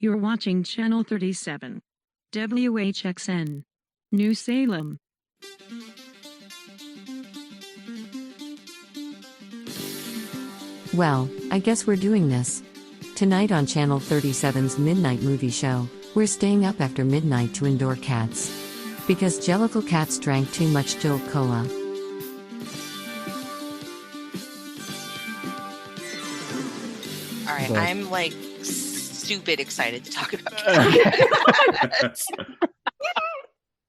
You're watching Channel 37. WHXN. New Salem. Well, I guess we're doing this. Tonight on Channel 37's Midnight Movie Show, we're staying up after midnight to endure cats. Because Jellicle cats drank too much Jolt Cola. Alright, I'm like stupid excited to talk about cats.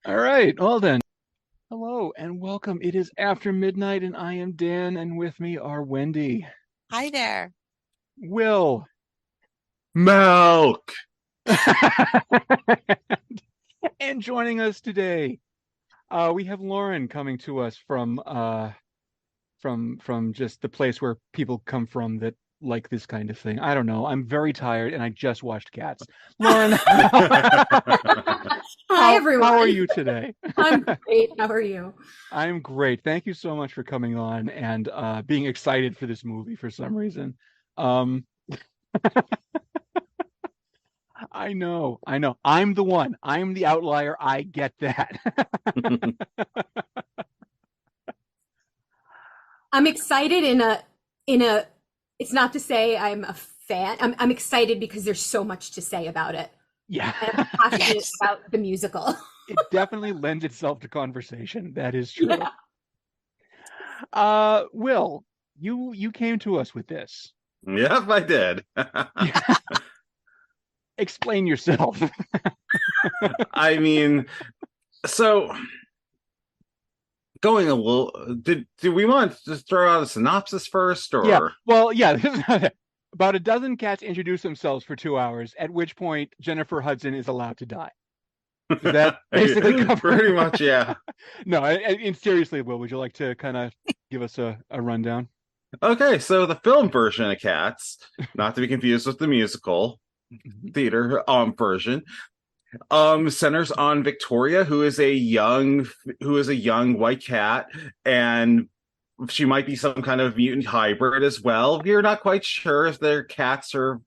All right, well then. Hello and welcome. It is after midnight and I am Dan, and with me are Wendy. Hi there. Will. Milk. And joining us today, we have Lauren coming to us from just the place where people come from that like this kind of thing. I don't know. I'm very tired and I just watched Cats. Lauren, Hi everyone. How are you today? I'm great. How are you? I'm great. Thank you so much for coming on and being excited for this movie for some reason. I know. I'm the one. I'm the outlier. I get that. I'm excited in a it's not to say I'm a fan. I'm excited because there's so much to say about it. Yeah. And I'm passionate about the musical. It definitely lends itself to conversation. That is true. Yeah. Will, you came to us with this. Yep, I did. Explain yourself. I mean, so going a little, did we want to just throw out a synopsis first, or? Yeah, well, yeah. About a dozen cats introduce themselves for 2 hours, at which point Jennifer Hudson is allowed to die. Does that basically cover? Pretty much, yeah. No, and seriously, Will, would you like to kind of give us a rundown? Okay, so the film version of Cats, not to be confused with the musical theater version, centers on Victoria, who is a young white cat, and she might be some kind of mutant hybrid as well. We're not quite sure if their cats are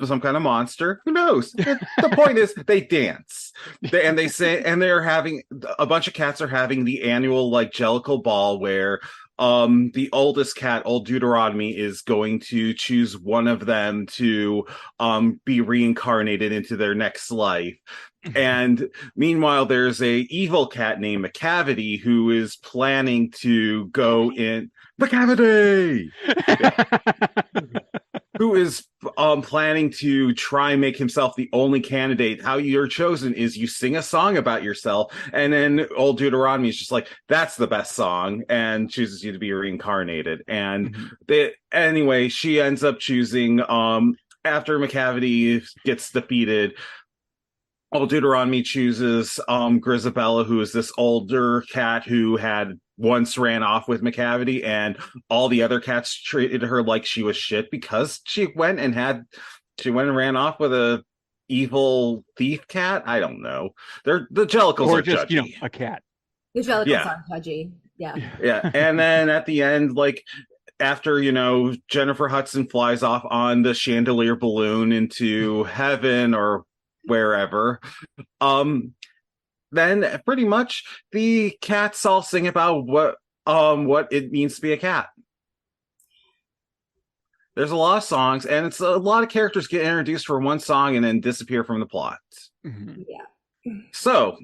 some kind of monster. Who knows? The point is they dance. They say, and they're having a bunch of cats are having the annual like Jellicle ball where the oldest cat, Old Deuteronomy, is going to choose one of them to be reincarnated into their next life. And meanwhile, there's a evil cat named Macavity who is planning to go in. Macavity! Who is planning to try and make himself the only candidate. How you're chosen is you sing a song about yourself, and then Old Deuteronomy is just like, that's the best song, and chooses you to be reincarnated. And anyway, she ends up choosing, after Macavity gets defeated, Old Deuteronomy chooses Grisabella, who is this older cat who had once ran off with Macavity, and all the other cats treated her like she was shit because she went and ran off with a evil thief cat. I don't know. The Jellicles or are just judgy. a cat. The Jellicles are judgy. Yeah. Yeah. And then at the end, like after Jennifer Hudson flies off on the chandelier balloon into heaven or wherever, then pretty much the cats all sing about what it means to be a cat. There's a lot of songs, and it's a lot of characters get introduced for one song and then disappear from the plot. Mm-hmm. Yeah. So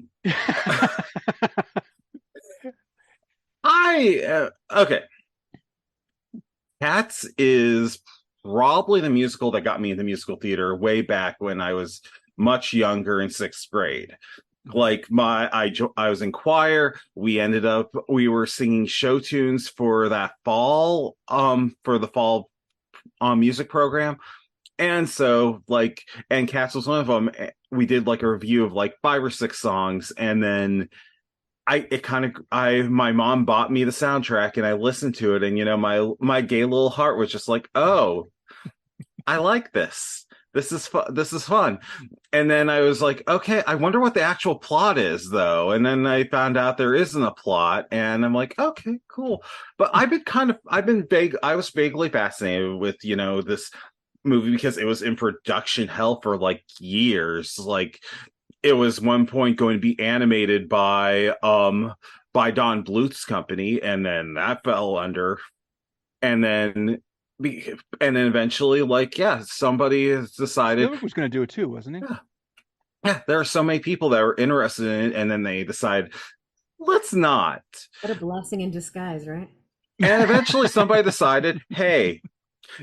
okay. Cats is probably the musical that got me into musical theater way back when I was much younger in 6th grade. Like I was in choir. We were singing show tunes for that fall, for the fall music program. And so and Cats was one of them. We did like a review of like 5 or 6 songs. And then my mom bought me the soundtrack and I listened to it. And, my gay little heart was just like, oh, I like this. This is fun. And then I was like, okay, I wonder what the actual plot is, though. And then I found out there isn't a plot, and I'm like, okay, cool. But I was vaguely fascinated with, this movie because it was in production hell for like years. Like it was one point going to be animated by Don Bluth's company, and then that fell under. And then eventually, like, yeah, somebody has decided Spielberg was going to do it too, wasn't he? yeah, there are so many people that were interested in it, and then they decide, let's not. What a blessing in disguise, right? And eventually somebody decided, hey,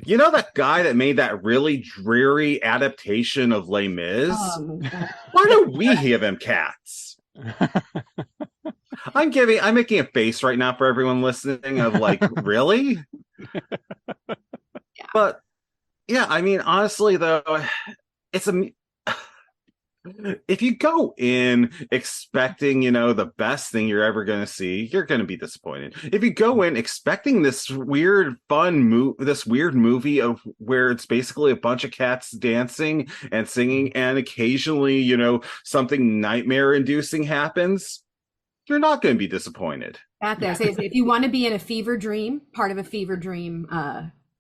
you know that guy that made that really dreary adaptation of Les Mis? Oh my God. Why don't we give him cats? I'm making a face right now for everyone listening of like, really? Yeah. But yeah, I mean, honestly though, if you go in expecting, the best thing you're ever going to see, you're going to be disappointed. If you go in expecting this weird, this weird movie of where it's basically a bunch of cats dancing and singing, and occasionally, something nightmare-inducing happens, you're not going to be disappointed. Exactly. I say, if you want to be in a fever dream, part of a fever dream,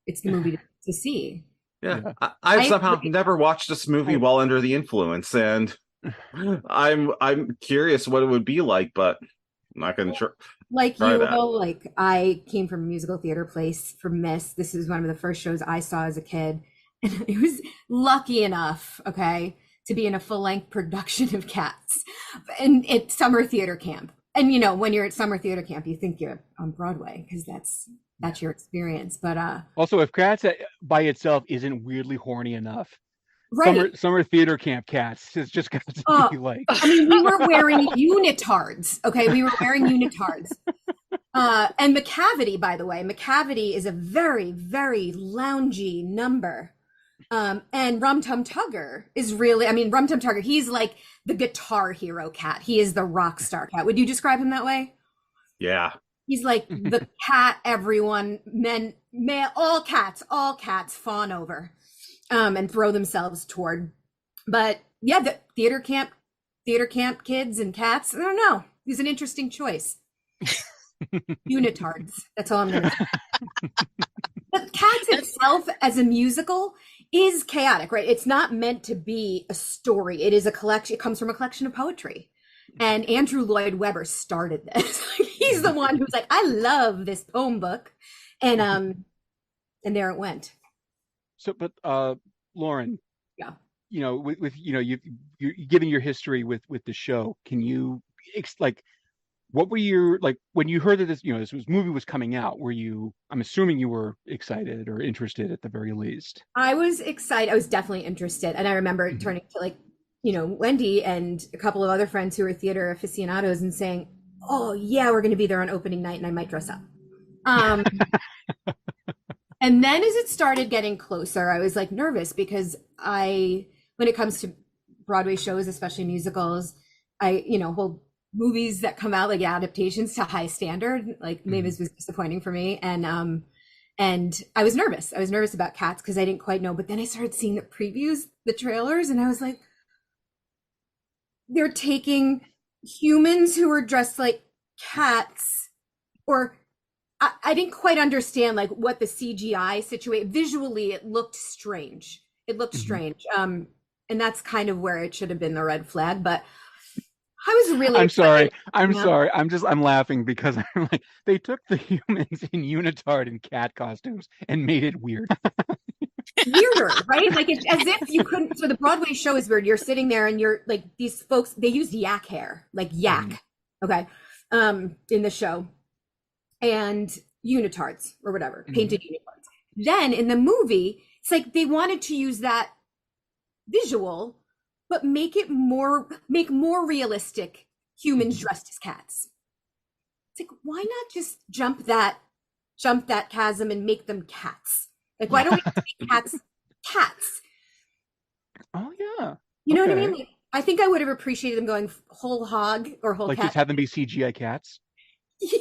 it's the movie to see. Yeah, I've somehow never watched this movie while under the influence, and I'm curious what it would be like, but I'm not going to try. Like you, like I came from a musical theater place for Miss. This is one of the first shows I saw as a kid, and I was lucky enough, okay, to be in a full-length production of Cats, and at summer theater camp. And when you're at summer theater camp, you think you're on Broadway because that's your experience. But also, if Cats by itself isn't weirdly horny enough, right, summer theater camp Cats is just got to be like. I mean, we were wearing unitards. Okay, we were wearing unitards. And McCavity, by the way, McCavity is a very, very loungy number. And Rum Tum Tugger is really, Rum Tum Tugger, he's like the guitar hero cat. He is the rock star cat. Would you describe him that way? Yeah. He's like the cat everyone, all cats fawn over and throw themselves toward. But yeah, the theater camp kids and cats, I don't know. He's an interesting choice. Unitards. That's all I'm going to say. But Cats itself as a musical is chaotic, right? It's not meant to be a story. It is a collection. It comes from a collection of poetry. And Andrew Lloyd Webber started this. He's the one who's like, I love this poem book. And there it went. So, but Lauren, yeah, with you're giving your history with the show, can you what were your, like, when you heard that this movie was coming out, I'm assuming you were excited or interested at the very least? I was excited. I was definitely interested. And I remember turning to Wendy and a couple of other friends who were theater aficionados and saying, oh yeah, we're going to be there on opening night and I might dress up. And then as it started getting closer, I was like nervous because when it comes to Broadway shows, especially musicals, I hold movies that come out like adaptations to high standard. Like Mavis was disappointing for me. And I was nervous. I was nervous about Cats because I didn't quite know. But then I started seeing the previews, the trailers, and I was like, they're taking humans who are dressed like cats, or I didn't quite understand like what the CGI situation. Visually, it looked strange. Strange. And that's kind of where it should have been the red flag. But I was really sorry. I'm laughing because I'm like, they took the humans in unitard and cat costumes and made it weird. Weirder, right? Like it's as if you couldn't. So the Broadway show is weird. You're sitting there and you're like, these folks, they use yak hair, like yak, okay, in the show, and unitards or whatever, painted unitards. Then in the movie, it's like they wanted to use that visual, but make more realistic humans dressed as cats. It's like, why not just jump that chasm and make them cats? Like, why don't we make cats? Oh yeah. You know what I mean? Like, I think I would have appreciated them going whole hog or whole cat. Just have them be CGI cats. Yeah.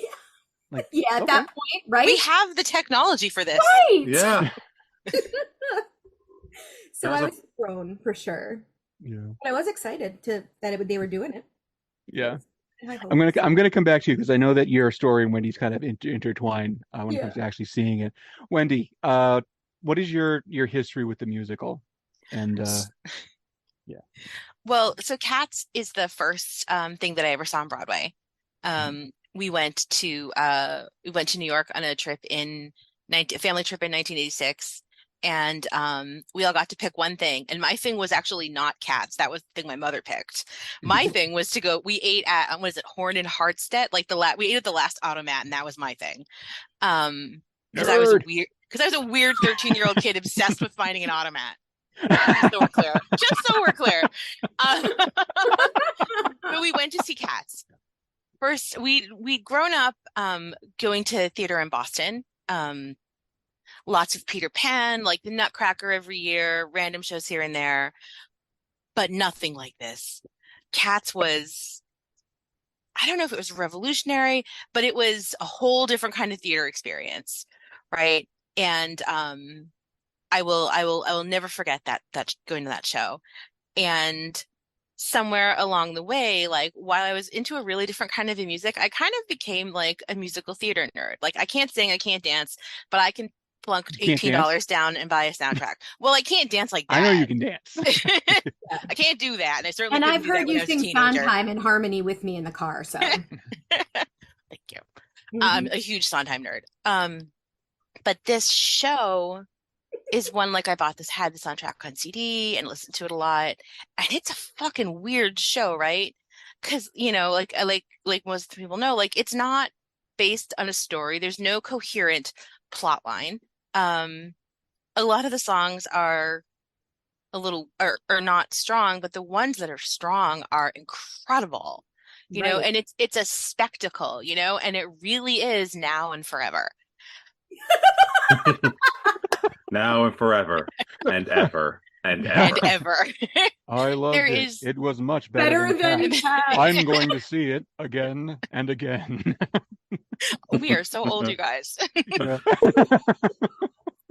At that point, right? We have the technology for this. Right. Yeah. So I was thrown for sure. Yeah. But I was excited that they were doing it. Yeah. I'm gonna come back to you because I know that your story and Wendy's kind of intertwined when it comes to actually seeing it. Wendy, what is your history with the musical? And yeah. Well, so Cats is the first thing that I ever saw on Broadway. We went to New York on a trip a family trip in 1986, and we all got to pick one thing. And my thing was actually not Cats. That was the thing my mother picked. My thing was to go. We ate at what is it, Horn and Hartstedt? Like we ate at the last Automat, and that was my thing. Because I was a weird 13-year-old kid obsessed with finding an Automat. Just so we're clear. Just so we're clear. But we went to see Cats. First, we'd grown up going to theater in Boston. Lots of Peter Pan, like the Nutcracker every year, random shows here and there, but nothing like this. Cats was, I don't know if it was revolutionary, but it was a whole different kind of theater experience, right? And I will never forget that going to that show. And somewhere along the way, like while I was into a really different kind of music, I kind of became like a musical theater nerd. Like I can't sing, I can't dance, but I can plunk $18 down and buy a soundtrack. Well, I can't dance like that. I know you can dance. I can't do that, and I certainly. And couldn't I've do that heard when you I was a sing teenager. Sondheim in harmony with me in the car. So Thank you. I'm a huge Sondheim nerd. But this show is one like had the soundtrack on CD and listened to it a lot, and it's a fucking weird show, right? Because like most people know, like it's not based on a story. There's no coherent plot line. A lot of the songs are not strong, but the ones that are strong are incredible, you know, and it's a spectacle, you know, and it really is now and forever. Now and forever and ever and And ever. ever. I loved it. It was much better than Cats. I'm going to see it again and again. We are so old, you guys. Yeah.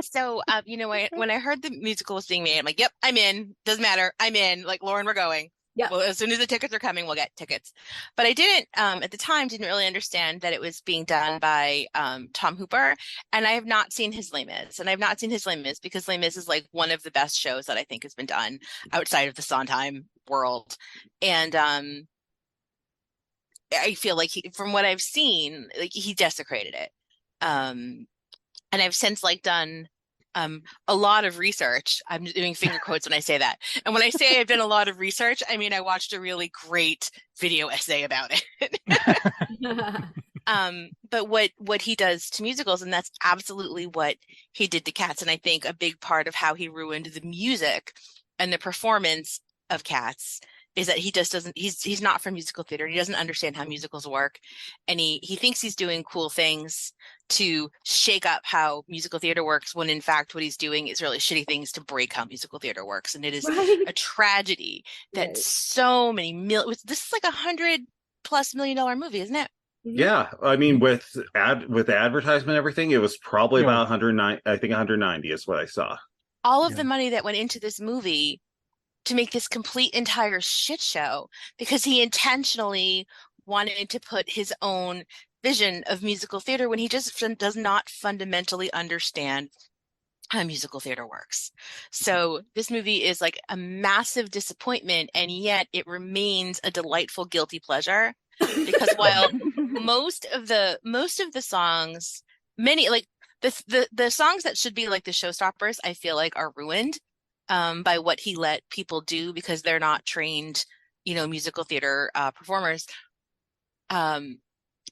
So, when I heard the musical was being made, I'm like, yep, I'm in. Doesn't matter. I'm in. Like, Lauren, we're going. Yeah. Well, as soon as the tickets are coming, we'll get tickets. But I didn't, at the time, didn't really understand that it was being done by Tom Hooper. And I have not seen his Les Mis. And I've not seen his Les Mis because Les Mis is like one of the best shows that I think has been done outside of the Sondheim world. And I feel like from what I've seen, like he desecrated it. And I've since done a lot of research. I'm doing finger quotes when I say that. And when I say I've done a lot of research, I mean I watched a really great video essay about it. But what he does to musicals, and that's absolutely what he did to Cats. And I think a big part of how he ruined the music and the performance of Cats is that he just doesn't, he's not from musical theater. He doesn't understand how musicals work. And he thinks he's doing cool things to shake up how musical theater works, when in fact what he's doing is really shitty things to break how musical theater works. And it is a tragedy that so many this is like $100+ million movie, isn't it? Yeah, I mean with advertisement and everything, it was probably about 109. I think 190 is what I saw. All of the money that went into this movie to make this complete entire shit show, because he intentionally wanted to put his own vision of musical theater when he just does not fundamentally understand how musical theater works. So this movie is like a massive disappointment, and yet it remains a delightful guilty pleasure, because while most of the songs, many like the songs that should be like the showstoppers, I feel like are ruined by what he let people do because they're not trained, musical theater performers.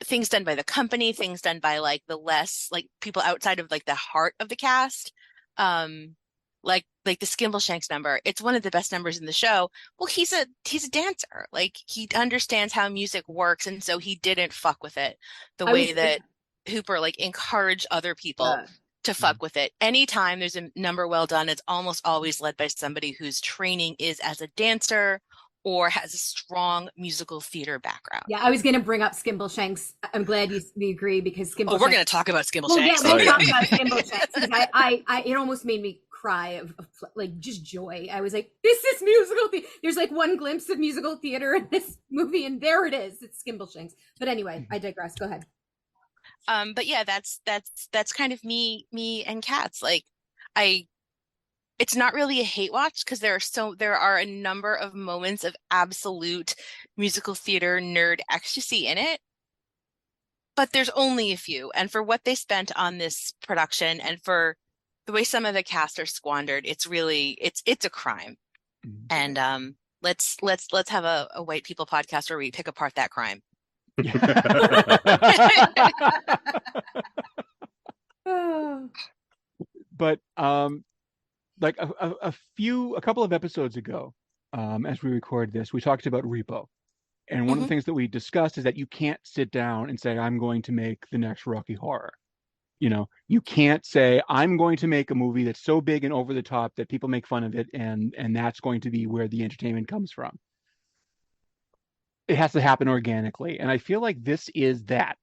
Things done by the company, things done by like the less like people outside of like the heart of the cast, like the Skimbleshanks number. It's one of the best numbers in the show. Well, he's a dancer. Like he understands how music works, and so he didn't fuck with it the way that Hooper like encouraged other people to fuck with it. Anytime there's a number well done, it's almost always led by somebody whose training is as a dancer or has a strong musical theater background. Yeah, I was going to bring up Skimbleshanks. I'm glad we agree, because Skimbleshanks. Oh, we're going to talk about Skimbleshanks. Well, yeah, we'll talk about Skimbleshanks. It almost made me cry of like just joy. I was like, this is musical theater. There's like one glimpse of musical theater in this movie, and there it is. It's Skimbleshanks. But anyway, I digress. Go ahead. But yeah, that's kind of me and Cats. Like, it's not really a hate watch because there are a number of moments of absolute musical theater nerd ecstasy in it, but there's only a few. And for what they spent on this production and for the way some of the cast are squandered, it's a crime. And let's have a white people podcast where we pick apart that crime. But like a couple of episodes ago, as we record this, we talked about Repo. And one of the things that we discussed is that you can't sit down and say, I'm going to make the next Rocky Horror. You know, you can't say, I'm going to make a movie that's so big and over the top that people make fun of it, and that's going to be where the entertainment comes from. It has to happen organically. And I feel like this is that.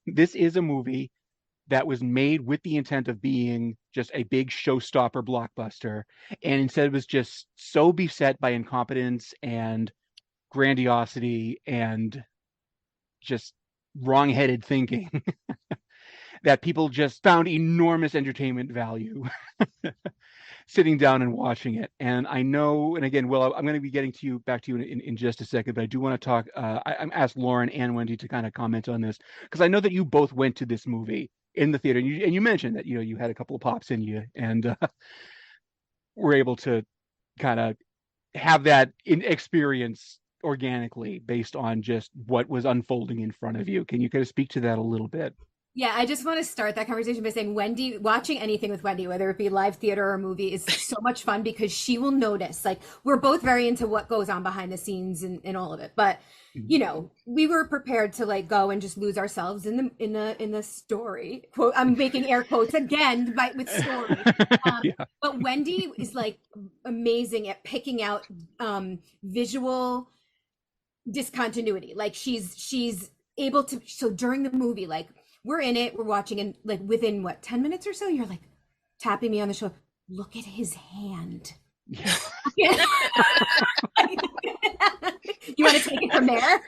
This is a movie that was made with the intent of being just a big showstopper blockbuster. And instead it was just so beset by incompetence and grandiosity and just wrong-headed thinking that people just found enormous entertainment value sitting down and watching it. And I know, and again, Will, I'm going to be getting back to you in just a second, but I do want to talk. I'm asked Lauren and Wendy to kind of comment on this because I know that you both went to this movie in the theater, and you mentioned that you had a couple of pops in you and were able to kind of have that experience organically based on just what was unfolding in front of you. Can you kind of speak to that a little bit? Yeah, I just want to start that conversation by saying Wendy, watching anything with Wendy, whether it be live theater or movie, is so much fun because she will notice. Like, we're both very into what goes on behind the scenes and all of it. But, we were prepared to like go and just lose ourselves in the story. Quote, I'm making air quotes again with story. But Wendy is like amazing at picking out visual discontinuity. Like she's able to, so during the movie, like, we're in it, we're watching, and like within 10 minutes or so, you're like tapping me on the shoulder. Look at his hand. Yeah. You want to take it from there?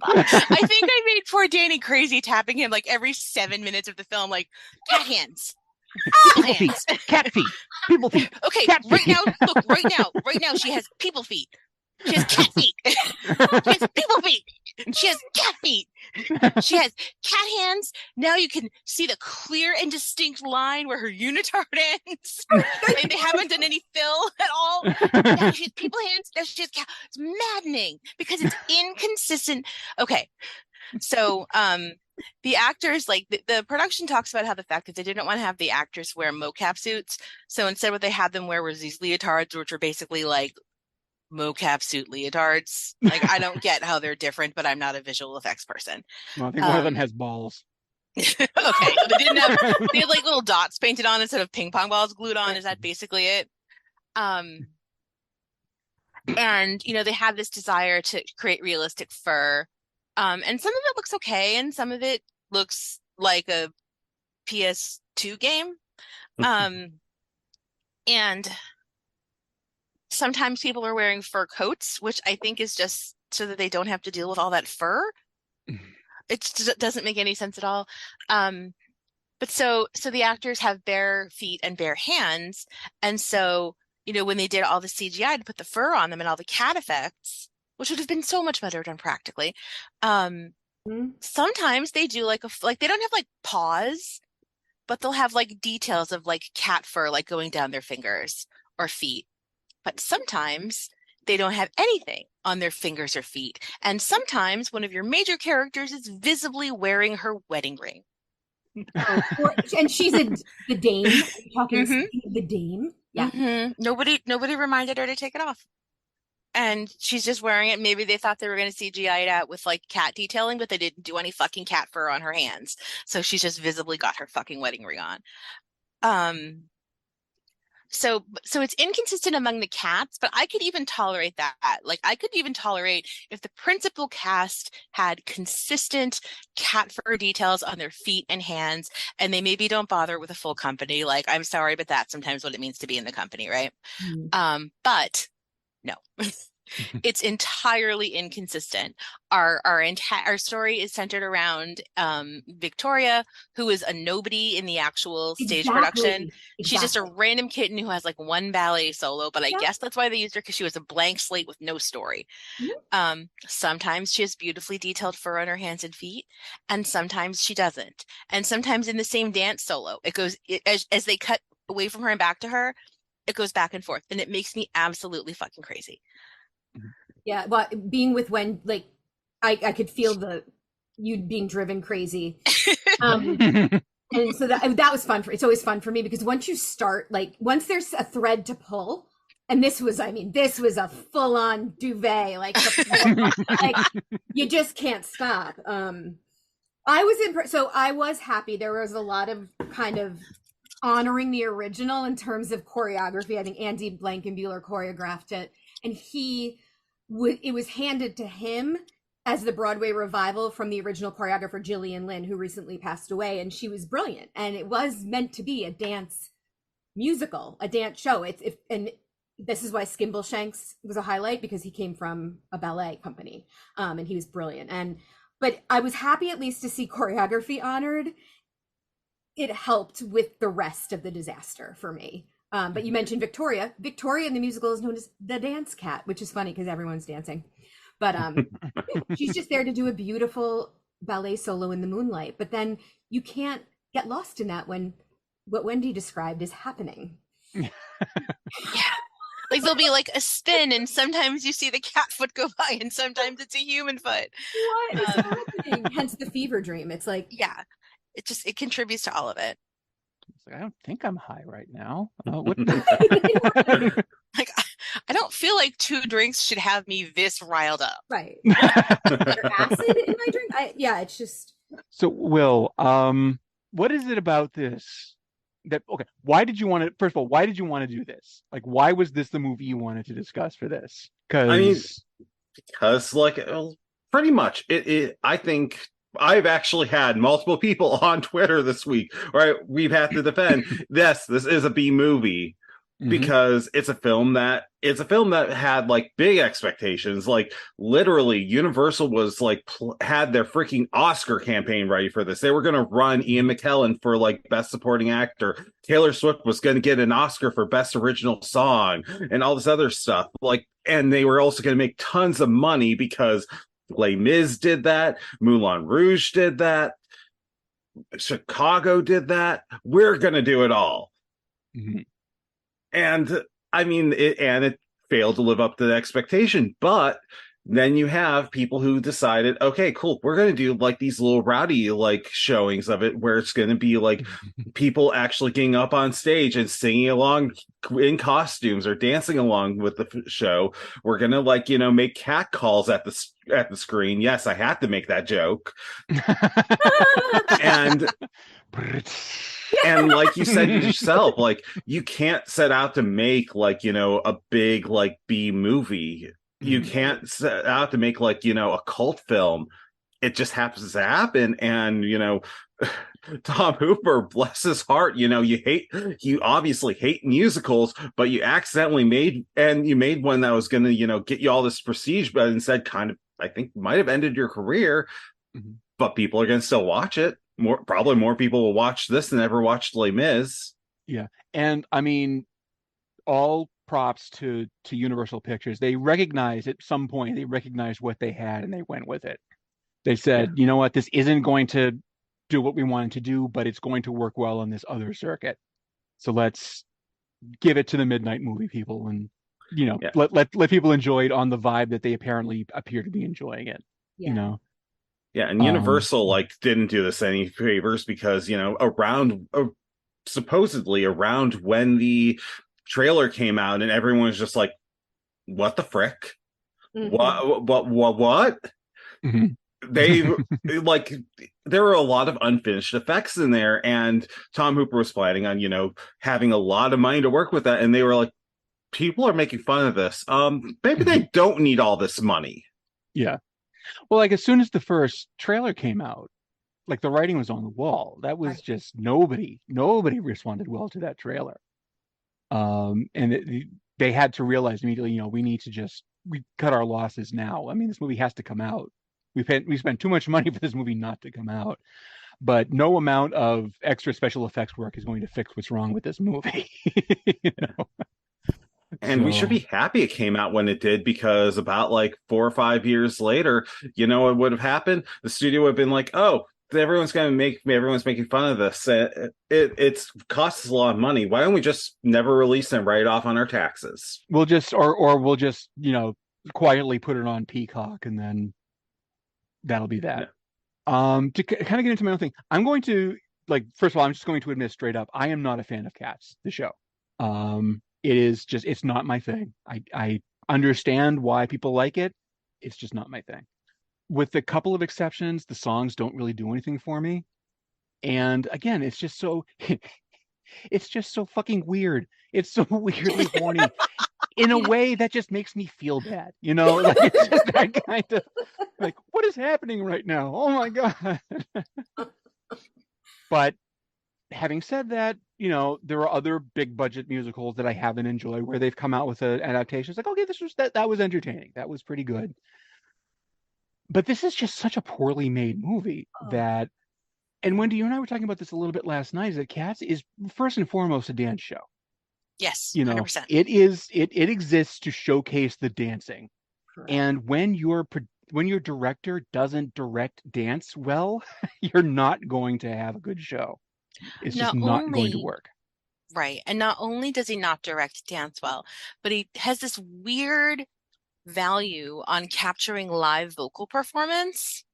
I think I made poor Danny crazy tapping him like every 7 minutes of the film, like cat hands. People hands. Feet, cat feet, people feet. Okay, cat right feet. now, look, right now she has people feet. She has cat feet. She has people feet. She has cat feet. She has cat hands. Now you can see the clear and distinct line where her unitard ends. And they haven't done any fill at all. Now she has people hands. Now she has cat. It's maddening because it's inconsistent. Okay, so the actors, like the production talks about how the fact that they didn't want to have the actors wear mocap suits, so instead what they had them wear was these leotards, which were basically like mocap suit leotards. Like, I don't get how they're different, but I'm not a visual effects person. Well, I think one of them has balls. Okay, so they had like little dots painted on instead of ping pong balls glued on. Is that basically it? And they have this desire to create realistic fur. And some of it looks okay, and some of it looks like a PS2 game. And sometimes people are wearing fur coats, which I think is just so that they don't have to deal with all that fur. It doesn't make any sense at all. But so the actors have bare feet and bare hands. And so, when they did all the CGI to put the fur on them and all the cat effects, which would have been so much better done practically. Sometimes they do like they don't have like paws, but they'll have like details of like cat fur, like going down their fingers or feet. But sometimes they don't have anything on their fingers or feet. And sometimes one of your major characters is visibly wearing her wedding ring. And she's the dame. Talking the dame. Yeah. Nobody reminded her to take it off. And she's just wearing it. Maybe they thought they were going to CGI it out with like cat detailing, but they didn't do any fucking cat fur on her hands. So she's just visibly got her fucking wedding ring on. So it's inconsistent among the cats, but I could even tolerate that. Like, I could even tolerate if the principal cast had consistent cat fur details on their feet and hands, and they maybe don't bother with a full company. Like, I'm sorry, but that's sometimes what it means to be in the company, right? But no. It's entirely inconsistent. Our story is centered around Victoria, who is a nobody in the actual stage production. She's just a random kitten who has like one ballet solo, but I guess that's why they used her, because she was a blank slate with no story. Sometimes she has beautifully detailed fur on her hands and feet, and sometimes she doesn't. And sometimes in the same dance solo, as they cut away from her and back to her, it goes back and forth, and it makes me absolutely fucking crazy. Yeah, well, being with Wendy, like, I could feel you being driven crazy. And so that was fun. It's always fun for me, because once you start, like, once there's a thread to pull, and this was a full-on duvet, like you just can't stop. I was impressed. So I was happy. There was a lot of kind of honoring the original in terms of choreography. I think Andy Blankenbuehler choreographed it, and it was handed to him as the Broadway revival from the original choreographer Gillian Lynn, who recently passed away, and she was brilliant. And it was meant to be a dance musical, a dance show. And this is why Skimbleshanks was a highlight, because he came from a ballet company, and he was brilliant. But I was happy at least to see choreography honored. It helped with the rest of the disaster for me. But you mentioned Victoria. Victoria in the musical is known as the dance cat, which is funny because everyone's dancing. But she's just there to do a beautiful ballet solo in the moonlight. But then you can't get lost in that when what Wendy described is happening. Yeah. Like, there'll be like a spin, and sometimes you see the cat foot go by, and sometimes it's a human foot. What is happening? Hence the fever dream. It's like, yeah, it contributes to all of it. I don't think I'm high right now. What? Like, I don't feel like 2 drinks should have me this riled up. Right. Acid in my drink? It's just. So, Will, what is it about this why did you want to, first of all, why did you want to do this? Like, why was this the movie you wanted to discuss for this? Because like, pretty much I think I've actually had multiple people on Twitter this week, right? We've had to defend this is a B movie, because it's a film that had like big expectations. Like, literally, Universal was like had their freaking Oscar campaign ready for this. They were going to run Ian McKellen for like Best Supporting Actor. Taylor Swift was going to get an Oscar for Best Original Song, and all this other stuff. Like, and they were also going to make tons of money because Les Mis did that, Moulin Rouge did that, Chicago did that. We're going to do it all. And I mean, it failed to live up to the expectation. But then you have people who decided, okay, cool, we're going to do like these little rowdy like showings of it, where it's going to be like people actually getting up on stage and singing along in costumes or dancing along with the show. We're going to like, make cat calls at the screen. Yes, I had to make that joke. And like you said yourself, like, you can't set out to make like, a big like B movie. You can't set out to make like, a cult film. It just happens to happen. And, Tom Hooper, bless his heart, you obviously hate musicals, but you accidentally made one that was going to, get you all this prestige, but instead kind of, I think, might have ended your career. But people are going to still watch it. Probably more people will watch this than ever watched Les Mis. Yeah. And I mean, all props to Universal Pictures. They recognized at some point, what they had and they went with it. They said, you know what, this isn't going to do what we wanted to do, but it's going to work well on this other circuit. So let's give it to the midnight movie people and, let people enjoy it on the vibe that they apparently appear to be enjoying it, Yeah, and Universal didn't do this any favors, because supposedly around when the trailer came out, and everyone was just like, "What the frick? What?" They like, there were a lot of unfinished effects in there, and Tom Hooper was planning on having a lot of money to work with that, and they were like, "People are making fun of this. Maybe they don't need all this money." Yeah. Well, like, as soon as the first trailer came out, like, the writing was on the wall. That was just nobody responded well to that trailer. And they had to realize immediately, we need to just we cut our losses now. I mean, this movie has to come out. We spent too much money for this movie not to come out. But no amount of extra special effects work is going to fix what's wrong with this movie. You know? And we should So- be happy it came out when it did, because about like 4 or 5 years later, you know what would have happened? The studio would have been like, "Oh, everyone's making fun of this. It's costs us a lot of money. Why don't we just never release and write it off on our taxes?" we'll just quietly put it on Peacock, and then that'll be that. To kind of get into my own thing, I'm going to, like, first of all, I'm just going to admit straight up, I am not a fan of Cats, the show. It's not my thing. I understand why people like it. It's just not my thing. With a couple of exceptions, the songs don't really do anything for me. And again, it's just so fucking weird. It's so weirdly horny in a way that just makes me feel bad. Like, it's just that kind of, like, what is happening right now? Oh my God. But having said that, there are other big budget musicals that I haven't enjoyed where they've come out with an adaptation. It's like, okay, that was entertaining. That was pretty good. But this is just such a poorly made movie that, and Wendy, you and I were talking about this a little bit last night, is that Cats is first and foremost a dance show. Yes, 100%. It exists to showcase the dancing. Correct. And when your director doesn't direct dance well, you're not going to have a good show. It's just not going to work. Right. And not only does he not direct dance well, but he has this weird value on capturing live vocal performance,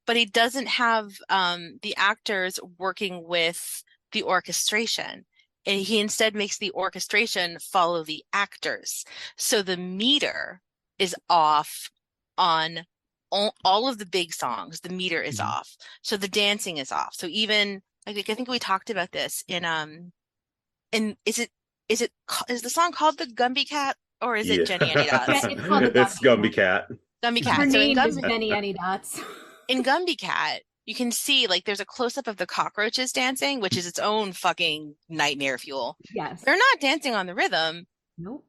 but he doesn't have the actors working with the orchestration. And he instead makes the orchestration follow the actors. So the meter is off on all of the big songs. The meter is off. So the dancing is off. So even, I think we talked about this is the song called the Gumby Cat, or is it Jenny Any Dots? It's Gumby Cat. Gumby Cat. Her So name is Jenny Any Dots. In Gumby Cat, you can see, like, there's a close-up of the cockroaches dancing, which is its own fucking nightmare fuel. Yes. They're not dancing on the rhythm. Nope.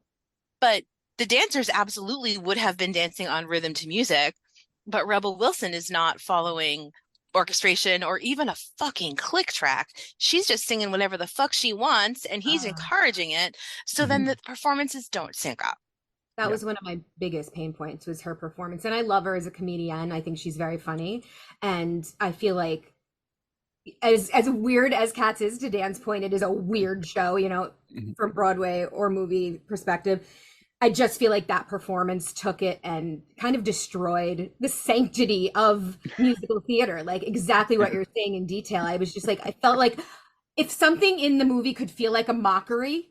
But the dancers absolutely would have been dancing on rhythm to music. But Rebel Wilson is not following orchestration or even a fucking click track. She's just singing whatever the fuck she wants, and he's encouraging it. So then the performances don't sync up. That was one of my biggest pain points, was her performance. And I love her as a comedian. I think she's very funny. And I feel like as weird as Cats is to Dan's point, it is a weird show, from Broadway or movie perspective. I just feel like that performance took it and kind of destroyed the sanctity of musical theater. Like, exactly what you're saying in detail. I was just like, I felt like if something in the movie could feel like a mockery,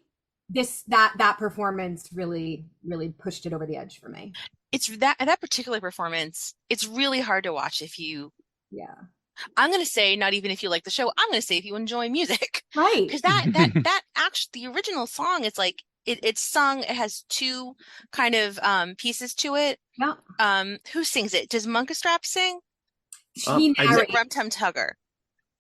that performance really pushed it over the edge for me. It's that particular performance, it's really hard to watch if you I'm going to say, not even if you like the show, I'm going to say if you enjoy music. Right. Because that actually, the original song, it's like, it's sung, it has two kind of pieces to it. Yeah. Who sings it? Does Munkastrap sing? He narrates. Rum Tum Tugger.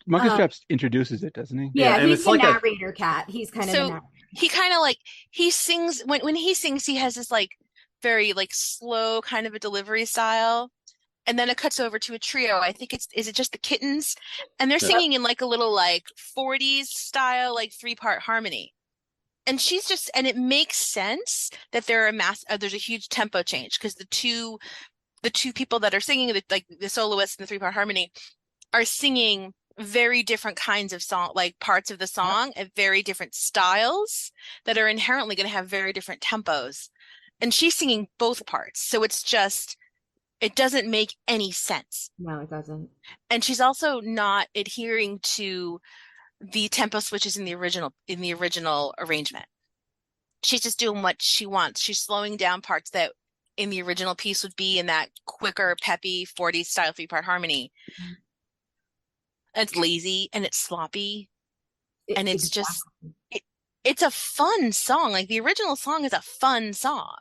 Munkastrap introduces it, doesn't he? Yeah, and he's it's the like narrator cat. He's kind of the narrator. He kind of like, he sings, when he sings, he has this like very like slow kind of a delivery style. And then it cuts over to a trio. I think is it just the Kittens? And they're singing in like a little like 40s style, like 3-part harmony. And and it makes sense that there's a huge tempo change, because the two people that are singing, like the soloist and the 3-part harmony, are singing very different kinds of song, like parts of the song at very different styles that are inherently going to have very different tempos. And she's singing both parts. So it doesn't make any sense. No, it doesn't. And she's also not adhering to the tempo switches in the original arrangement. She's just doing what she wants. She's slowing down parts that in the original piece would be in that quicker, peppy 40s style 3-part harmony. It's lazy and it's sloppy. And it's just, it's a fun song. Like, the original song is a fun song.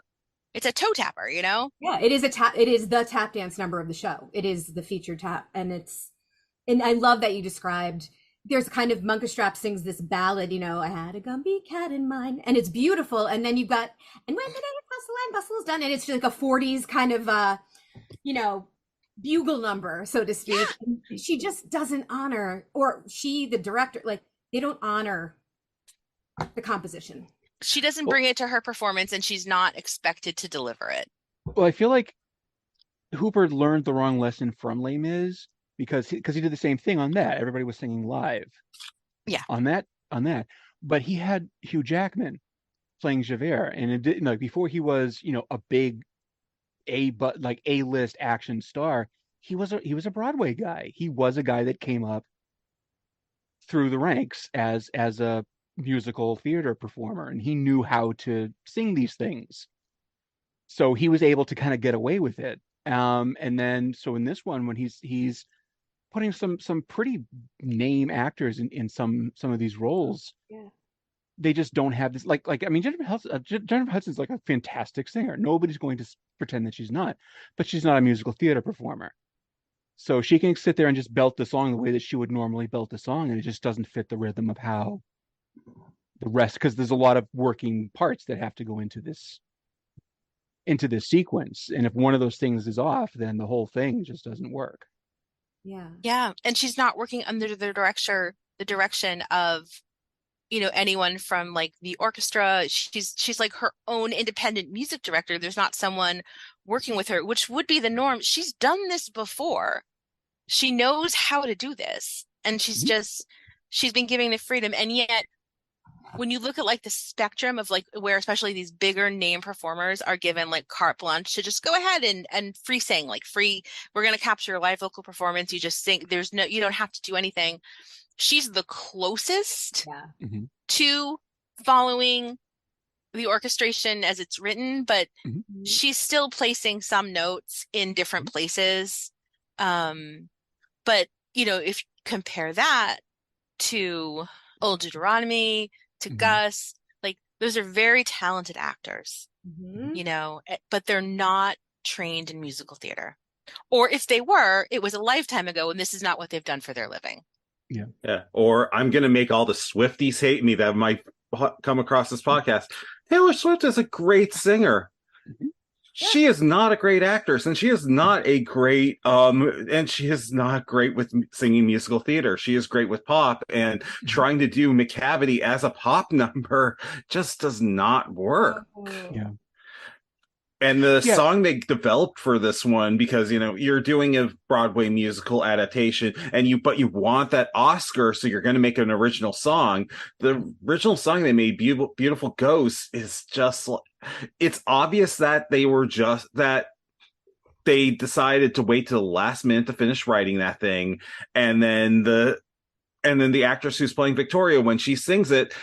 It's a toe tapper, Yeah, it is it is the tap dance number of the show. It is the featured tap. And I love that you described, there's kind of, Munkastrap sings this ballad, I had a Gumby cat in mind, and it's beautiful. And then you've got, and when did I hustle and bustle is done, and it's just like a 40s kind of bugle number, so to speak. And she just doesn't honor, or the director, like they don't honor the composition. She doesn't bring it to her performance, and she's not expected to deliver it. Well, I feel like Hooper learned the wrong lesson from Les Mis because he did the same thing on that. Everybody was singing live. Yeah. On that, but he had Hugh Jackman playing Javert, and it didn't, like, before he was, a big A-list action star. He was a Broadway guy. He was a guy that came up through the ranks as a musical theater performer, and he knew how to sing these things. So he was able to kind of get away with it. And then so in this one, when he's putting some pretty name actors in some of these roles, they just don't have this, like I mean, Jennifer Hudson's like a fantastic singer. Nobody's going to pretend that she's not, but she's not a musical theater performer. So she can sit there and just belt the song the way that she would normally belt the song, and it just doesn't fit the rhythm of how the rest, because there's a lot of working parts that have to go into this sequence. And if one of those things is off, then the whole thing just doesn't work. Yeah. And she's not working under the direction of, anyone from like the orchestra. She's like her own independent music director. There's not someone working with her, which would be the norm. She's done this before. She knows how to do this. And she's been giving the freedom. And yet when you look at like the spectrum of like where especially these bigger name performers are given like carte blanche to just go ahead and free sing, like we're going to capture a live vocal performance. You just sing. You don't have to do anything. She's the closest to following the orchestration as it's written, but she's still placing some notes in different places. But if you compare that to Old Deuteronomy, to Gus, like those are very talented actors, but they're not trained in musical theater. Or if they were, it was a lifetime ago, and this is not what they've done for their living. Yeah. Or I'm going to make all the Swifties hate me that might come across this podcast. Taylor Swift is a great singer. She is not a great actress, and she is not a great and she is not great with singing musical theater. She is great with pop, and trying to do McCavity as a pop number just does not work. And the song they developed for this one, because you're doing a Broadway musical adaptation, but you want that Oscar, so you're going to make an original song. The original song they made, Beautiful Ghost, is just it's obvious that they decided to wait till the last minute to finish writing that thing, and then the actress who's playing Victoria, when she sings it,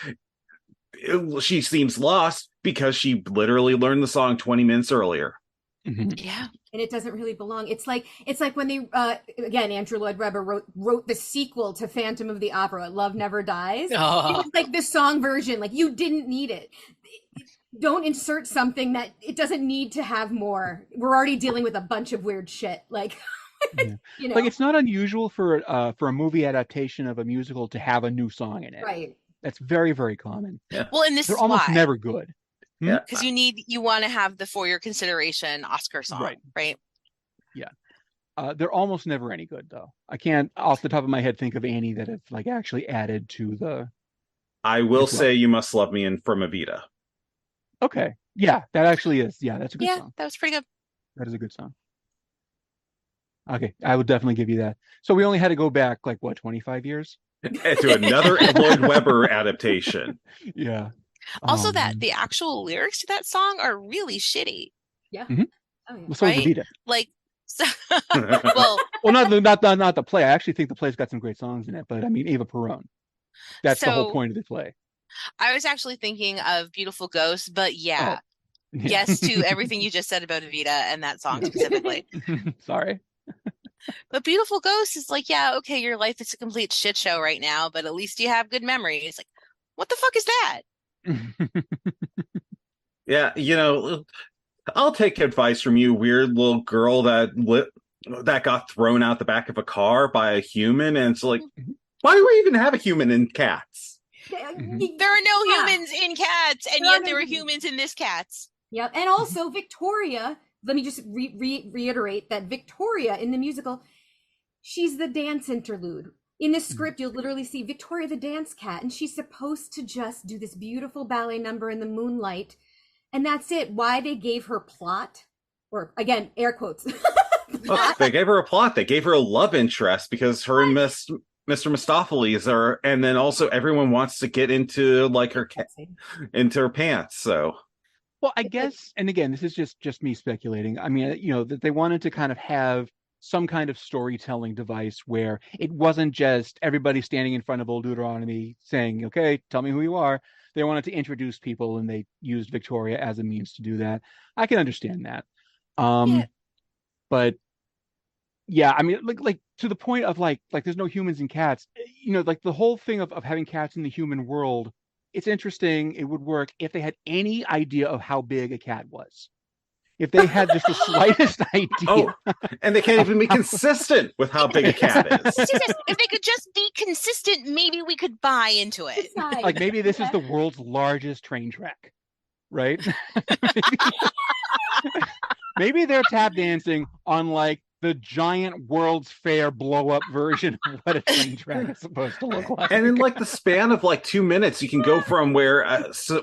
she seems lost because she literally learned the song 20 minutes earlier. Yeah. And it doesn't really belong. It's like when they again, Andrew Lloyd Webber wrote the sequel to Phantom of the Opera, Love Never Dies. It was like the song version. Like, you didn't need it. Don't insert something that it doesn't need to have more. We're already dealing with a bunch of weird shit. Like, like, it's not unusual for a movie adaptation of a musical to have a new song in it. Right. That's very, very common. Yeah. Well, and they're almost never good. Yeah. Because you want to have the for your consideration Oscar song, right? Yeah. They're almost never any good, though. I can't, off the top of my head, think of any that have like actually added to the. I will say You Must Love Me and From Evita. Okay. Yeah, that actually is. Yeah, that's a good song. Yeah, that was pretty good. That is a good song. Okay, I would definitely give you that. So we only had to go back, 25 years? To another Lloyd Webber adaptation. Yeah. Also, the actual lyrics to that song are really shitty. Yeah. Mm-hmm. Oh, yeah. Well, so is Evita. Like, so, well, not the play. I actually think the play's got some great songs in it, but I mean, Eva Peron. That's the whole point of the play. I was actually thinking of Beautiful Ghost, but yes to everything you just said about Evita and that song specifically. Sorry. But Beautiful Ghost is like, yeah, okay, your life is a complete shit show right now, but at least you have good memories. Like, what the fuck is that? Yeah, I'll take advice from you, weird little girl that got thrown out the back of a car by a human, and it's like, why do we even have a human in Cats? There are no humans in Cats, and yet there are humans in this Cats. Yep. And also Victoria, let me just reiterate that Victoria in the musical, she's the dance interlude. In the script, you'll literally see Victoria the dance cat, and she's supposed to just do this beautiful ballet number in the moonlight. And that's it. Why they gave her plot, or again, air quotes. Well, they gave her a plot. They gave her a love interest because her and Mr. Mistopheles are, and then also everyone wants to get into like her into her pants. So, well, I guess, and again, this is just me speculating. I mean, that they wanted to kind of have some kind of storytelling device where it wasn't just everybody standing in front of Old Deuteronomy saying, "Okay, tell me who you are." They wanted to introduce people, and they used Victoria as a means to do that. I can understand that. Yeah. But yeah, I mean, like to the point of like there's no humans and cats. Like the whole thing of having cats in the human world, it's interesting. It would work if they had any idea of how big a cat was. If they had just the slightest idea. And they can't even be consistent with how big a cat is. If they could just be consistent, maybe we could buy into it. Like maybe this is the world's largest train track, right? Maybe they're tap dancing on like the giant World's Fair blow up version of what a train track is supposed to look like. And in like the span of like 2 minutes, you can go from where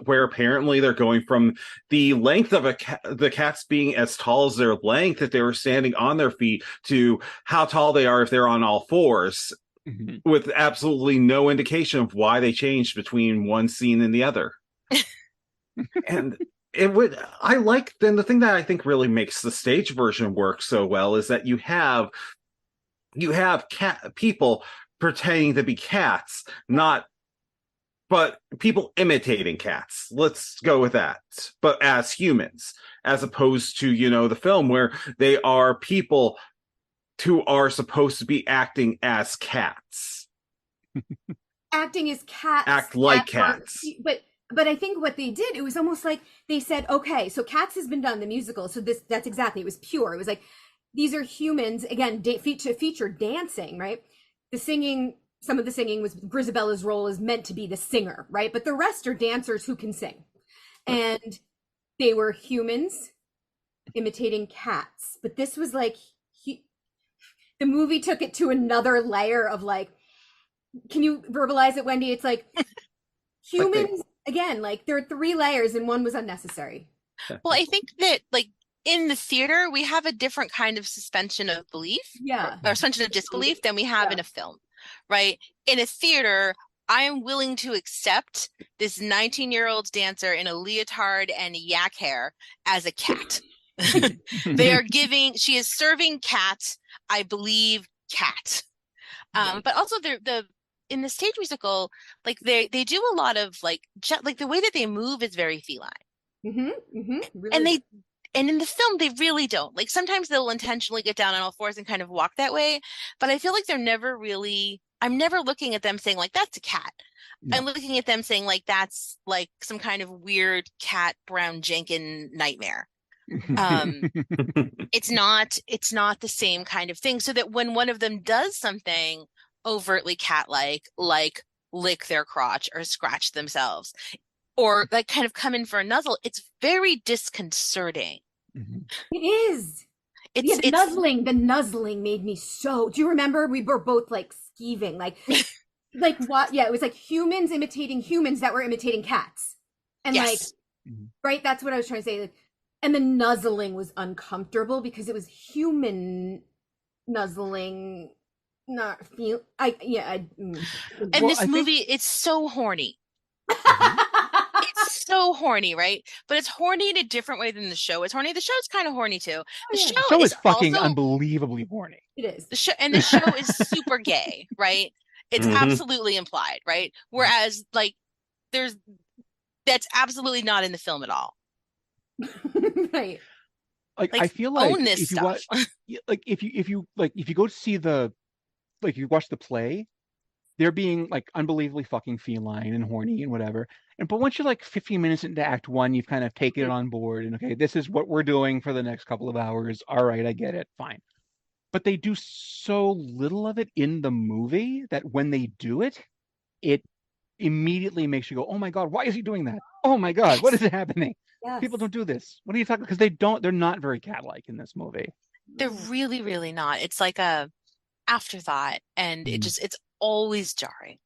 apparently they're going from the length of the cats being as tall as their length if they were standing on their feet to how tall they are if they're on all fours, with absolutely no indication of why they changed between one scene and the other. And then the thing that I think really makes the stage version work so well is that you have people pretending to be cats, but people imitating cats. Let's go with that. But as humans, as opposed to, the film where they are people who are supposed to be acting as cats. Acting as cats. Act like cats. But I think what they did, it was almost like they said, okay, so Cats has been done, the musical. So that's exactly, it was pure. It was like, these are humans, again, feature dancing, right? Some of the singing was, Grisabella's role is meant to be the singer, right? But the rest are dancers who can sing. And they were humans imitating cats. But this was like, the movie took it to another layer of like, can you verbalize it, Wendy? It's like, humans... Again, like there are 3 layers and one was unnecessary. Well, I think that like in the theater, we have a different kind of suspension of belief, or suspension of disbelief than we have in a film, right? In a theater, I am willing to accept this 19-year-old dancer in a leotard and yak hair as a cat. She is serving cat, I believe, cat. But also in the stage musical, like they do a lot of like the way that they move is very feline. Really. And in the film they really don't. Like sometimes they'll intentionally get down on all fours and kind of walk that way, but I feel like I'm never looking at them saying like that's a cat. No. I'm looking at them saying like that's like some kind of weird cat Brown Jenkin nightmare. It's not the same kind of thing, so that when one of them does something overtly cat-like, like lick their crotch or scratch themselves or like kind of come in for a nuzzle, it's very disconcerting. It is. The nuzzling made me so... Do you remember we were both like skeeving, like what? Yeah, it was like humans imitating humans that were imitating cats. And yes. Right, that's what I was trying to say. And the nuzzling was uncomfortable because it was human nuzzling. Not feel and this movie, it's so horny. It's so horny, right? But it's horny in a different way than the show. It's horny. The show's kind of horny too. The show is fucking unbelievably horny. It is. The show is super gay, right? It's absolutely implied, right? Whereas like that's absolutely not in the film at all. Right. Like I feel like own this stuff. If you go to see if you watch the play, they're being like unbelievably fucking feline and horny and whatever. But once you're like 15 minutes into Act 1, you've kind of taken it on board and okay, this is what we're doing for the next couple of hours. All right, I get it. Fine. But they do so little of it in the movie that when they do it, it immediately makes you go, oh my God, why is he doing that? Oh my God, what is happening? Yes. People don't do this. What are you talking? Because they're not very cat-like in this movie. They're really, really not. It's like a afterthought, and it's always jarring.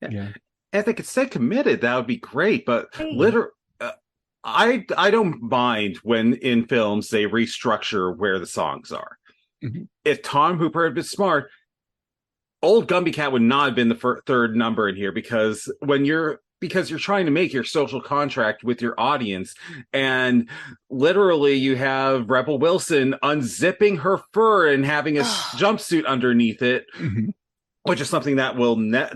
Yeah. If they could stay committed, that would be great. But Right. I don't mind when in films they restructure where the songs are. Mhm. If Tom Hooper had been smart, Old Gumby Cat would not have been the third number in here, because you're trying to make your social contract with your audience, and literally you have Rebel Wilson unzipping her fur and having a jumpsuit underneath it, which is something that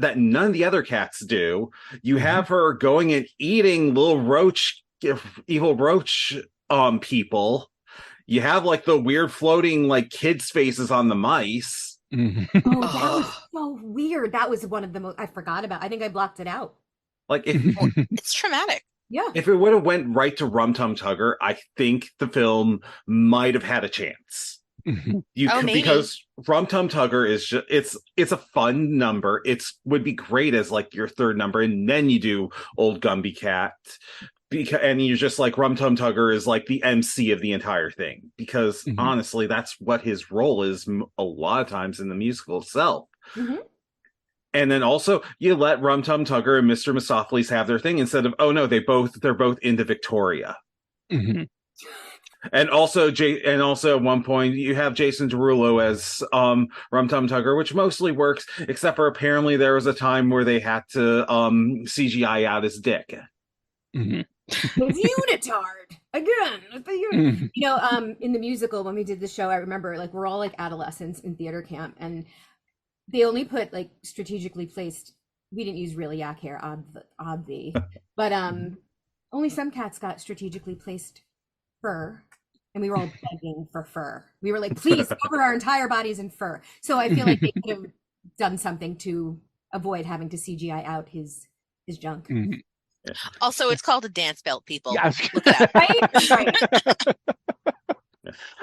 that none of the other cats do. You have her going and eating evil roach people. You have like the weird floating like kids' faces on the mice. Oh, that was so weird. That was one of the most I forgot about. I think I blocked it out. Like it's traumatic. Yeah. If it would have went right to Rum Tum Tugger, I think the film might have had a chance. Because Rum Tum Tugger is just it's a fun number. Would be great as like your third number, and then you do Old Gumby Cat. And you're just like, Rum Tum Tugger is like the MC of the entire thing, because honestly, that's what his role is a lot of times in the musical itself. And then also you let Rum Tum Tugger and Mr. Mistopheles have their thing, instead of, oh no, they're both into Victoria. And also at one point you have Jason Derulo as Rum Tum Tugger, which mostly works, except for apparently there was a time where they had to CGI out his dick. It's unitard again. You know, in the musical when we did the show, I remember like we're all like adolescents in theater camp, and they only put like strategically placed. We didn't use real yak hair, obvi, but only some cats got strategically placed fur, and we were all begging for fur. We were like, please cover our entire bodies in fur. So I feel like they could have done something to avoid having to CGI out his junk. Also, it's called a dance belt, people. Yeah, look it up. Right?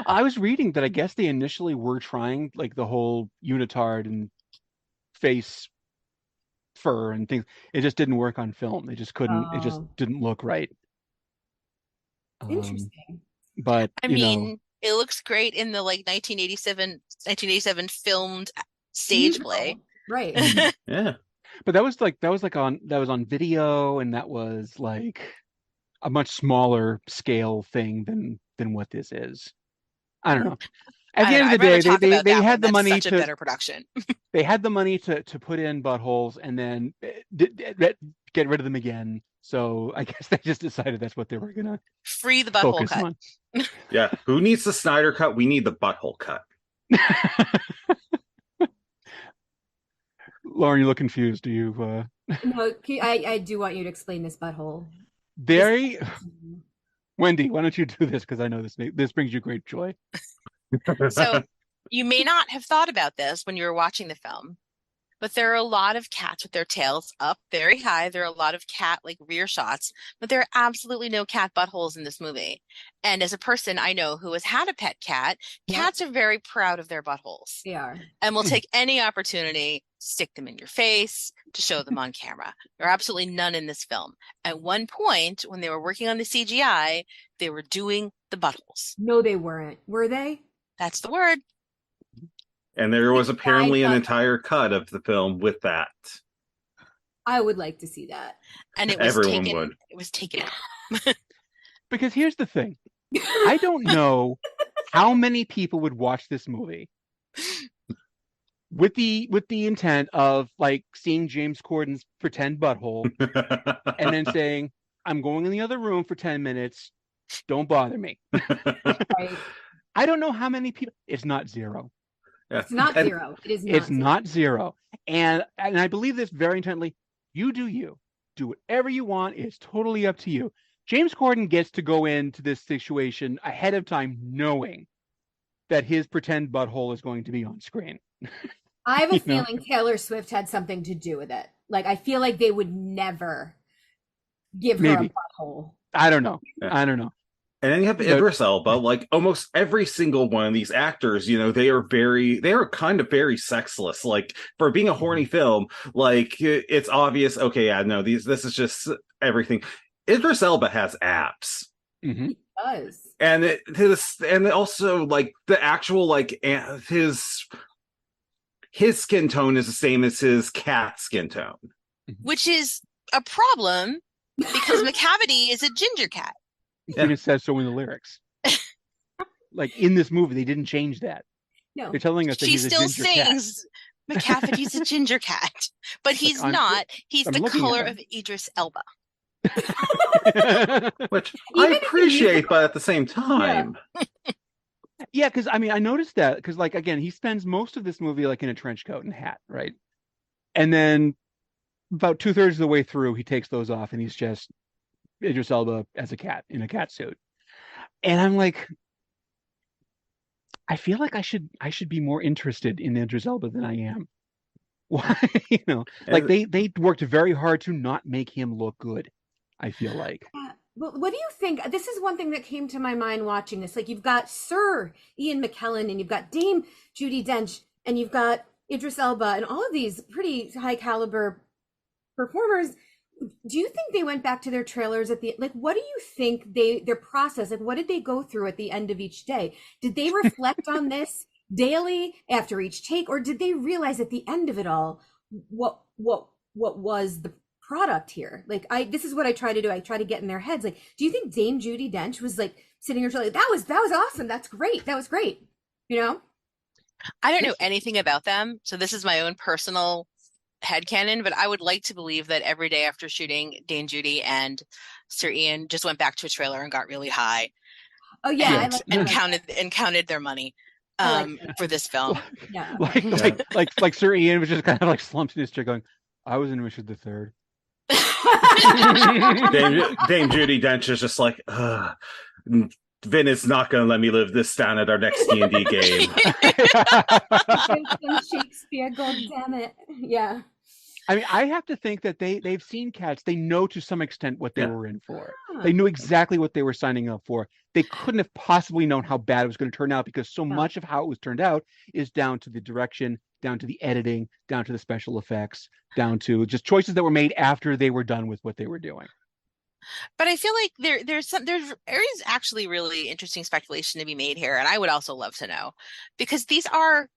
I was reading that I guess they initially were trying like the whole unitard and face fur and things. It just didn't work on film. They just couldn't. It just didn't look right. Interesting. But I mean, it looks great in the like 1987 filmed stage play. Right. Yeah. But that was on video, and that was like a much smaller scale thing than what this is. I don't know. At the end of the day, they had the money to better production. They had the money to put in buttholes and then get rid of them again. So I guess they just decided that's what they were gonna free the butthole cut. On. Yeah, who needs the Snyder cut? We need the butthole cut. Lauren, you look confused. Do you? No, I do want you to explain this butthole. Wendy, why don't you do this? Because I know this brings you great joy. So you may not have thought about this when you were watching the film, but there are a lot of cats with their tails up very high. There are a lot of cat like rear shots, but there are absolutely no cat buttholes in this movie. And as a person I know who has had a pet cat, cats are very proud of their buttholes. They are. And will take any opportunity to stick them in your face, to show them on camera. There are absolutely none in this film. At one point, when they were working on the CGI, they were doing the buttholes. No, they weren't. Were they? That's the word. And there was apparently an entire cut of the film with that. I would like to see that. And it was Everyone taken. would. It was taken. Because here's the thing. I don't know how many people would watch this movie with the intent of like seeing James Corden's pretend butthole and then saying, I'm going in the other room for 10 minutes. Don't bother me. Right. I don't know how many people. It's not zero. It's not zero. It is not. It's not zero. And I believe this very intently. You do you. Do whatever you want. It's totally up to you. James Corden gets to go into this situation ahead of time knowing that his pretend butthole is going to be on screen. I have a feeling Taylor Swift had something to do with it. Like, I feel like they would never give her a butthole. I don't know. And then you have Idris Elba. Like almost every single one of these actors, they are kind of very sexless. Like for being a horny film, like it's obvious. Okay, yeah, no, this is just everything. Idris Elba has abs. Mhm. He does. And and also like the actual like his skin tone is the same as his cat skin tone. Which is a problem because McCavity is a ginger cat. It even says so in the lyrics. Like in this movie, they didn't change that. No. They're telling us that She he's a still ginger cat. sings McCavity's a ginger cat, but he's not. He's I'm the looking at color him. of Idris Elba. Which Even I if you appreciate, but at the same time, Yeah, because I mean, I noticed that because, like, again, he spends most of this movie like in a trench coat and hat, right? And then about 2/3 of the way through, he takes those off and he's just Idris Elba as a cat in a cat suit. And I'm like, I feel like I should be more interested in Idris Elba than I am. Why, like they worked very hard to not make him look good. I feel like. Well, what do you think? This is one thing that came to my mind watching this. Like, you've got Sir Ian McKellen, and you've got Dame Judi Dench, and you've got Idris Elba, and all of these pretty high caliber performers. Do you think they went back to their trailers at the like? What do you think their process? Like, what did they go through at the end of each day? Did they reflect on this daily after each take, or did they realize at the end of it all what was the product here? Like, this is what I try to do. I try to get in their heads. Like, do you think Dame Judi Dench was like sitting here like, that was awesome, that's great, that was great, I don't know anything about them, so this is my own personal headcanon, but I would like to believe that every day after shooting, Dame Judi and Sir Ian just went back to a trailer and got really high. Oh yeah, and counted their money for this film. Yeah. Like Sir Ian was just kind of like slumped in his chair going, I was in Richard III. Dame Judi Dench is just like, Vin is not going to let me live this down at our next D&D game. Shakespeare, god damn it. Yeah. I mean, I have to think that they've seen Cats. They know to some extent what they were in for. They knew exactly what they were signing up for. They couldn't have possibly known how bad it was going to turn out because so much of how it was turned out is down to the direction, down to the editing, down to the special effects, down to just choices that were made after they were done with what they were doing. But I feel like there is actually really interesting speculation to be made here, and I would also love to know, because these are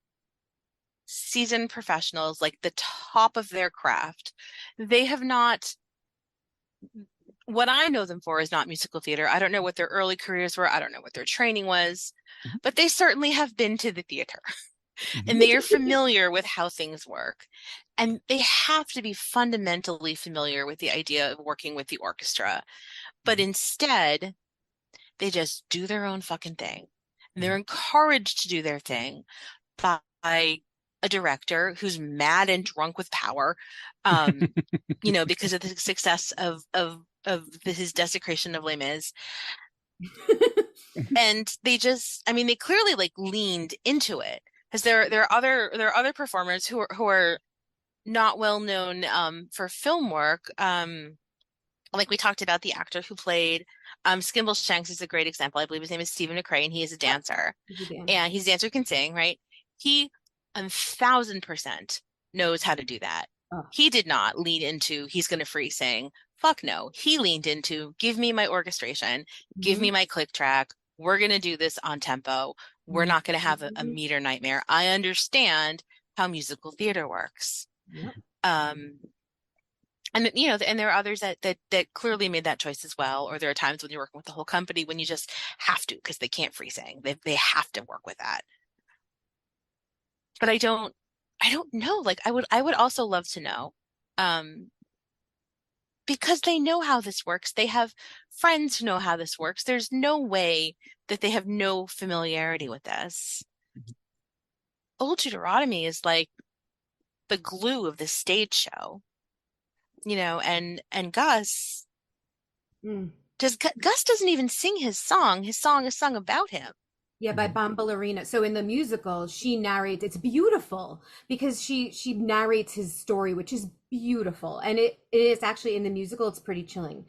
seasoned professionals, like the top of their craft. They have not, what I know them for is not musical theater. I don't know what their early careers were. I don't know what their training was, but they certainly have been to the theater and they are familiar with how things work. And they have to be fundamentally familiar with the idea of working with the orchestra. But instead, they just do their own fucking thing. And they're encouraged to do their thing by a director who's mad and drunk with power, because of the success of his desecration of Les Mis. And they just, I mean, they clearly like leaned into it, because there are other performers who are not well known for film work. Like we talked about, the actor who played Skimbleshanks is a great example. I believe his name is Stephen McCrae, and he is a dancer. And he's a dancer who can sing, right? He 1,000% knows how to do that. He did not lean into he's going to free sing. Fuck no. He leaned into give me my orchestration, give me my click track. We're going to do this on tempo. We're not going to have a meter nightmare. I understand how musical theater works. And there are others that clearly made that choice as well. Or there are times when you're working with the whole company when you just have to, because they can't free sing. They have to work with that. But I don't know. Like I would also love to know, because they know how this works. They have friends who know how this works. There's no way that they have no familiarity with this. Old Deuteronomy is like the glue of the stage show, and Gus Gus doesn't even sing his song. His song is sung about him. Yeah, by Bombalurina. So in the musical, she narrates. It's beautiful because she narrates his story, which is beautiful, and it is actually in the musical. It's pretty chilling.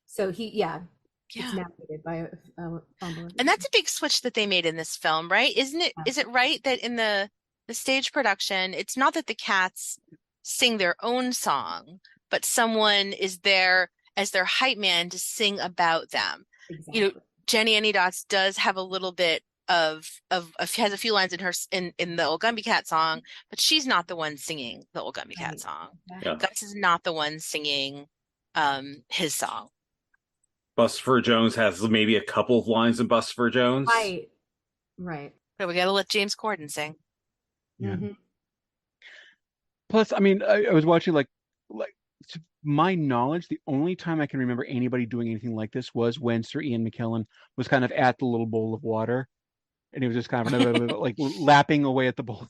So it's narrated by Bombalurina. And that's a big switch that they made in this film, right? Isn't it? Is it right that in the stage production, it's not that the cats sing their own song, but someone is there as their hype man to sing about them? Exactly. Jenny Any Dots does have a little bit has a few lines in her in the Old Gumby Cat song, but she's not the one singing the Old Gumby Cat Right. song. Yeah. Gus is not the one singing his song. Bustopher Jones has maybe a couple of lines in Bustopher Jones. Right. But we gotta let James Corden sing. Yeah. Mhm. Plus, I mean, I was watching like to my knowledge, the only time I can remember anybody doing anything like this was when Sir Ian McKellen was kind of at the little bowl of water, and he was just kind of like lapping away at the bowl of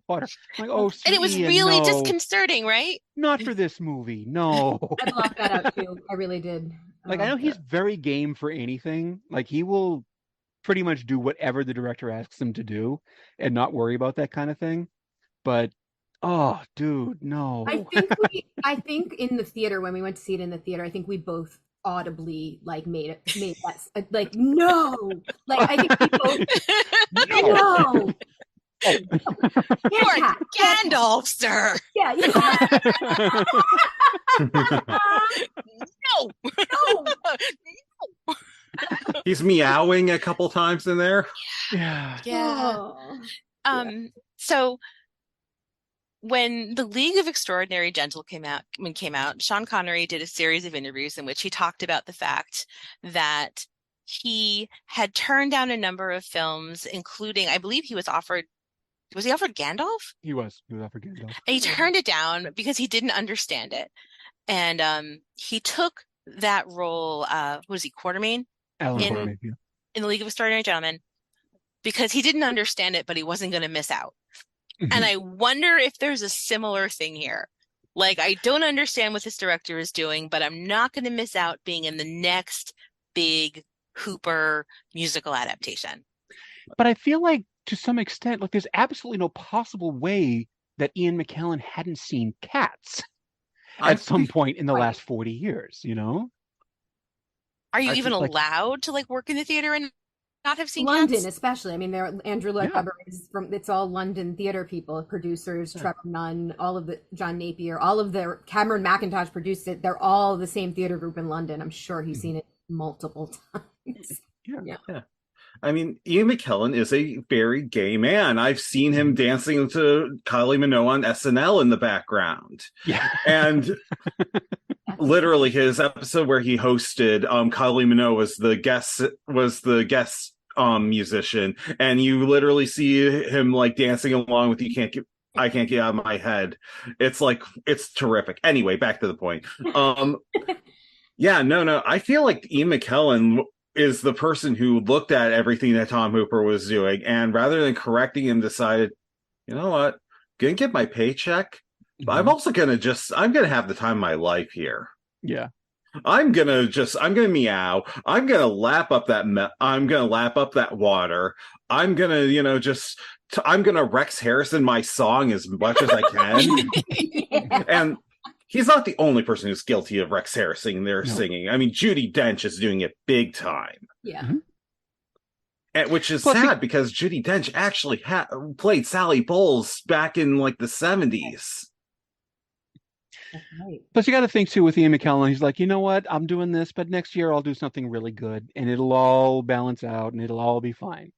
water. I'm like, oh, Sir And it was Ian, really no, disconcerting, right? not for this movie, no. I blocked that out too. I really did. Like, I know he's very game for anything. Like, he will pretty much do whatever the director asks him to do and not worry about that kind of thing. But, oh, dude, no. I think in the theater, when we went to see it in the theater, I think we both audibly like made that like no, like I think we both no. You are Gandalf, sir. Yeah. No. No. He's meowing a couple times in there. Yeah. Yeah. Oh. So when The League of Extraordinary Gentlemen came out, Sean Connery did a series of interviews in which he talked about the fact that he had turned down a number of films, including, I believe he was offered Gandalf? He was offered Gandalf. And he turned it down because he didn't understand it. And he took that role, Quartermain? Alan in- Quartermain, yeah. In The League of Extraordinary Gentlemen, because he didn't understand it, but he wasn't going to miss out. And I wonder if there's a similar thing here. Like, I don't understand what this director is doing, but I'm not going to miss out being in the next big Hooper musical adaptation. But I feel like, to some extent, like, there's absolutely no possible way that Ian McKellen hadn't seen Cats at some point in the last 40 years, you know? Are you I even think, like- allowed to like work in the theater and not have seen London, Cats? especially. I mean, Andrew Lloyd Yeah. Webber is from. It's all London theater people, producers. Yeah. Trevor Nunn, all of the John Napier, all of the Cameron McIntosh produced it. They're all the same theater group in London. I'm sure he's seen it multiple times. Yeah. I mean, Ian McKellen is a very gay man. I've seen him dancing to Kylie Minogue on SNL in the background. Yeah. And literally his episode where he hosted Kylie Minogue was the guest musician, and you literally see him like dancing along with I can't get out of my head. It's like, it's terrific. Anyway, back to the point. No, I feel like Ian McKellen is the person who looked at everything that Tom Hooper was doing, and rather than correcting him, decided, you know what, gonna get my paycheck, but I'm also I'm gonna have the time of my life here. Yeah. I'm gonna meow. I'm gonna lap up that water. I'm gonna, I'm gonna Rex Harrison my song as much as I can. And he's not the only person who's guilty of Rex Harrison their singing. I mean, Judi Dench is doing it big time. Yeah. And, which is Plus, sad because Judi Dench actually played Sally Bowles back in like the 70s. That's right. Plus, you got to think too with Ian McKellen. He's like, you know what? I'm doing this, but next year I'll do something really good, and it'll all balance out, and it'll all be fine.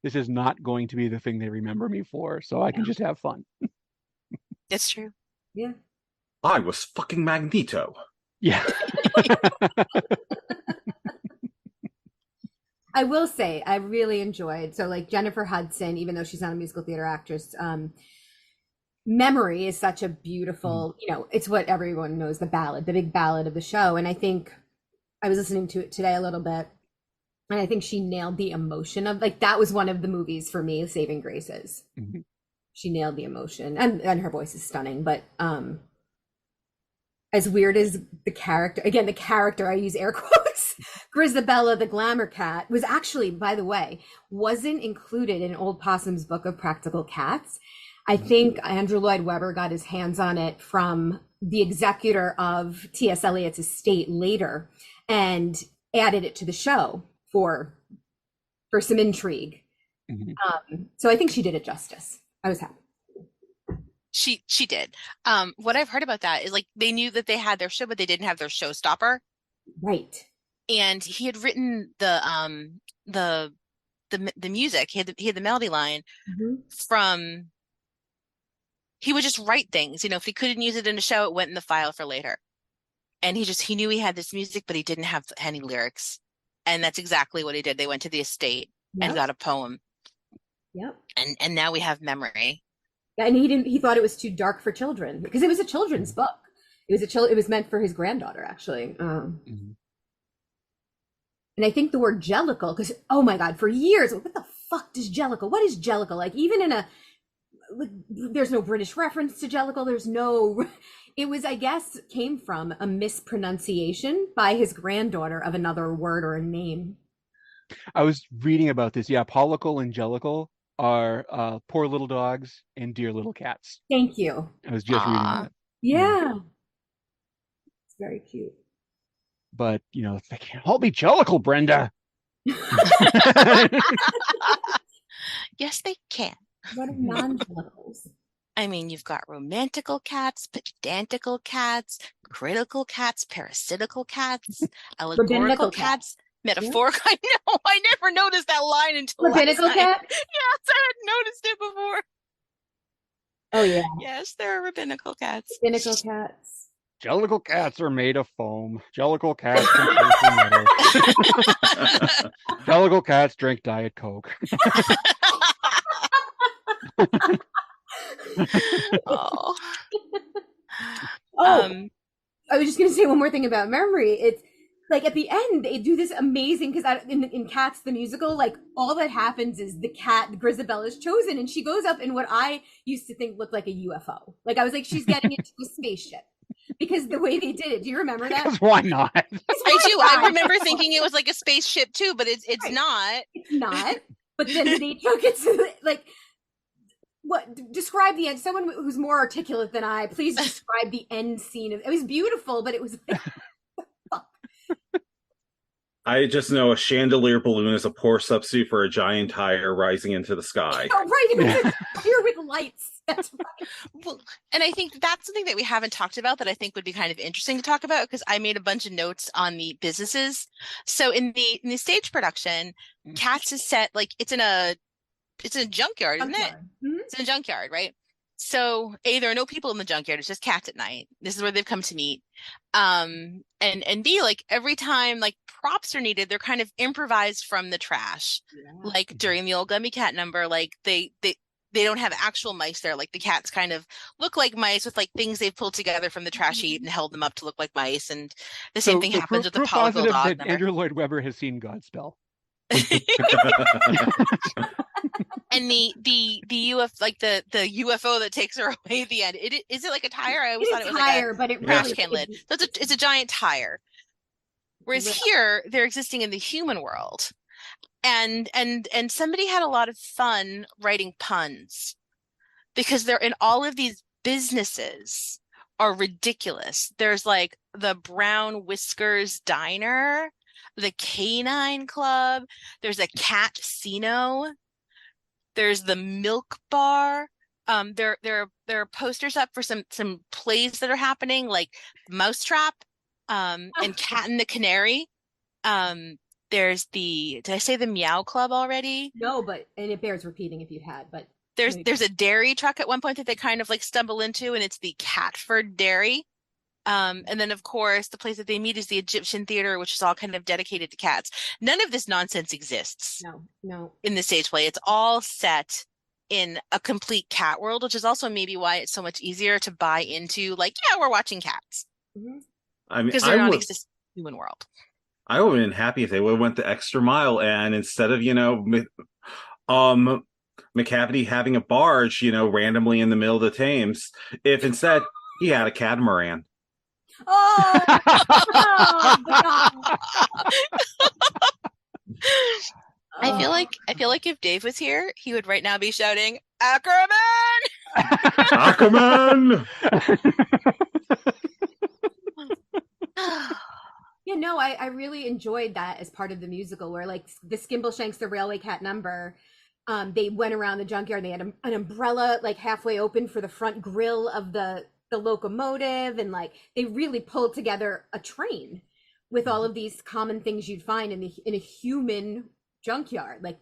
This is not going to be the thing they remember me for, so I can just have fun. It's true. Yeah. I was fucking Magneto. Yeah. I will say I really enjoyed, so like Jennifer Hudson, even though she's not a musical theater actress, Memory is such a beautiful, it's what everyone knows, the big ballad of the show. And I think I was listening to it today a little bit, and I think she nailed the emotion of, like, that was one of the movies for me, Saving Graces. Mhm. She nailed the emotion, and her voice is stunning, but as weird as the character, I use air quotes, Grisabella the Glamour Cat, was actually, by the way, wasn't included in Old Possum's Book of Practical Cats. I think Andrew Lloyd Webber got his hands on it from the executor of T.S. Eliot's estate later and added it to the show for some intrigue. So I think she did it justice. I was happy. She did. What I've heard about that is, like, they knew that they had their show, but they didn't have their showstopper. Right. and he had written the music. He had the melody line from. He would just write things, if he couldn't use it in a show, it went in the file for later. And he knew he had this music, but he didn't have any lyrics. And that's exactly what he did. They went to the estate and got a poem. Yep. And now we have memory. Yeah, and he thought it was too dark for children because it was a children's book. It was meant for his granddaughter, actually. And I think the word jellicle, because oh my God, for years, what the fuck does jellicle? What is jellicle? Like even there's no British reference to jellicle. It was, I guess, came from a mispronunciation by his granddaughter of another word or a name. I was reading about this. Yeah, pollicle and jellicle are poor little dogs and dear little cats. Thank you. I was just reading that. Yeah. It's very cute. But, they can't hold me jellicle, Brenda. Yes, they can. What are non-jellicles? I mean, you've got romantical cats, pedantical cats, critical cats, parasitical cats, allegorical cats, metaphorical. Yeah. I know. I never noticed that line until rabbinical last night. cat? Yes, I had noticed it before. Oh, yeah. Yes, there are rabbinical cats. Rabbinical cats. Jellicle cats are made of foam. Jellicle cats drink metal. Jellicle cats drink Diet Coke. Oh. I was just going to say one more thing about memory. It's like at the end, they do this amazing, because in Cats the musical, like all that happens is the cat, Grisabelle, is chosen, and she goes up in what I used to think looked like a UFO. Like I was like, she's getting into a spaceship. Because the way they did it, do you remember that? Because why not? I do. I remember thinking it was like a spaceship too, but it's right. not. It's not. But then they took it to like, what? Describe the end. Someone who's more articulate than I, please describe the end scene. It was beautiful, but it was. I just know a chandelier balloon is a poor substitute for a giant tire rising into the sky. Oh, right. It was a tire with lights. That's right. Well, and I think that's something that we haven't talked about that I think would be kind of interesting to talk about, because I made a bunch of notes on the businesses. So in the stage production, Cats is set like it's in a junkyard, isn't it? Mm-hmm. It's in a junkyard, right? So there are no people in the junkyard. It's just cats at night. This is where they've come to meet. And B, like every time like props are needed, they're kind of improvised from the trash. Yeah. Like during the old Gummy Cat number, like they don't have actual mice there. Like the cats kind of look like mice with like things they've pulled together from the trash heap and held them up to look like mice. And the same thing happens with the Polyfill dog that number. Andrew Lloyd Webber has seen Godspell. And the UFO, like the UFO that takes her away at the end. Is it like a tire? I always thought it was tire, like but it trash really can lid. So it's a giant tire. Whereas here they're existing in the human world. And somebody had a lot of fun writing puns, because they're in all of these businesses are ridiculous. There's like the Brown Whiskers Diner, the Canine Club, there's a Cat-sino, there's the Milk Bar. There are posters up for some plays that are happening, like Mousetrap, and Cat and the Canary. There's did I say the Meow Club already? No, and it bears repeating if you had, but there's a dairy truck at one point that they kind of like stumble into, and it's the Catford Dairy. And then of course the place that they meet is the Egyptian Theater, which is all kind of dedicated to cats. None of this nonsense exists. No. In the stage play. It's all set in a complete cat world, which is also maybe why it's so much easier to buy into, like, yeah, we're watching cats. Mm-hmm. I mean, because they're not existing human world. I would have been happy if they would have went the extra mile, and instead of, McCavity having a barge, randomly in the middle of the Thames, if instead he had a catamaran. Oh, I feel like if Dave was here, he would right now be shouting, Ackerman! Ackerman! Yeah, no, I really enjoyed that as part of the musical, where like the Skimbleshanks, the Railway Cat number, they went around the junkyard. They had an umbrella like halfway open for the front grill of the locomotive, and like they really pulled together a train, with all of these common things you'd find in a human junkyard, like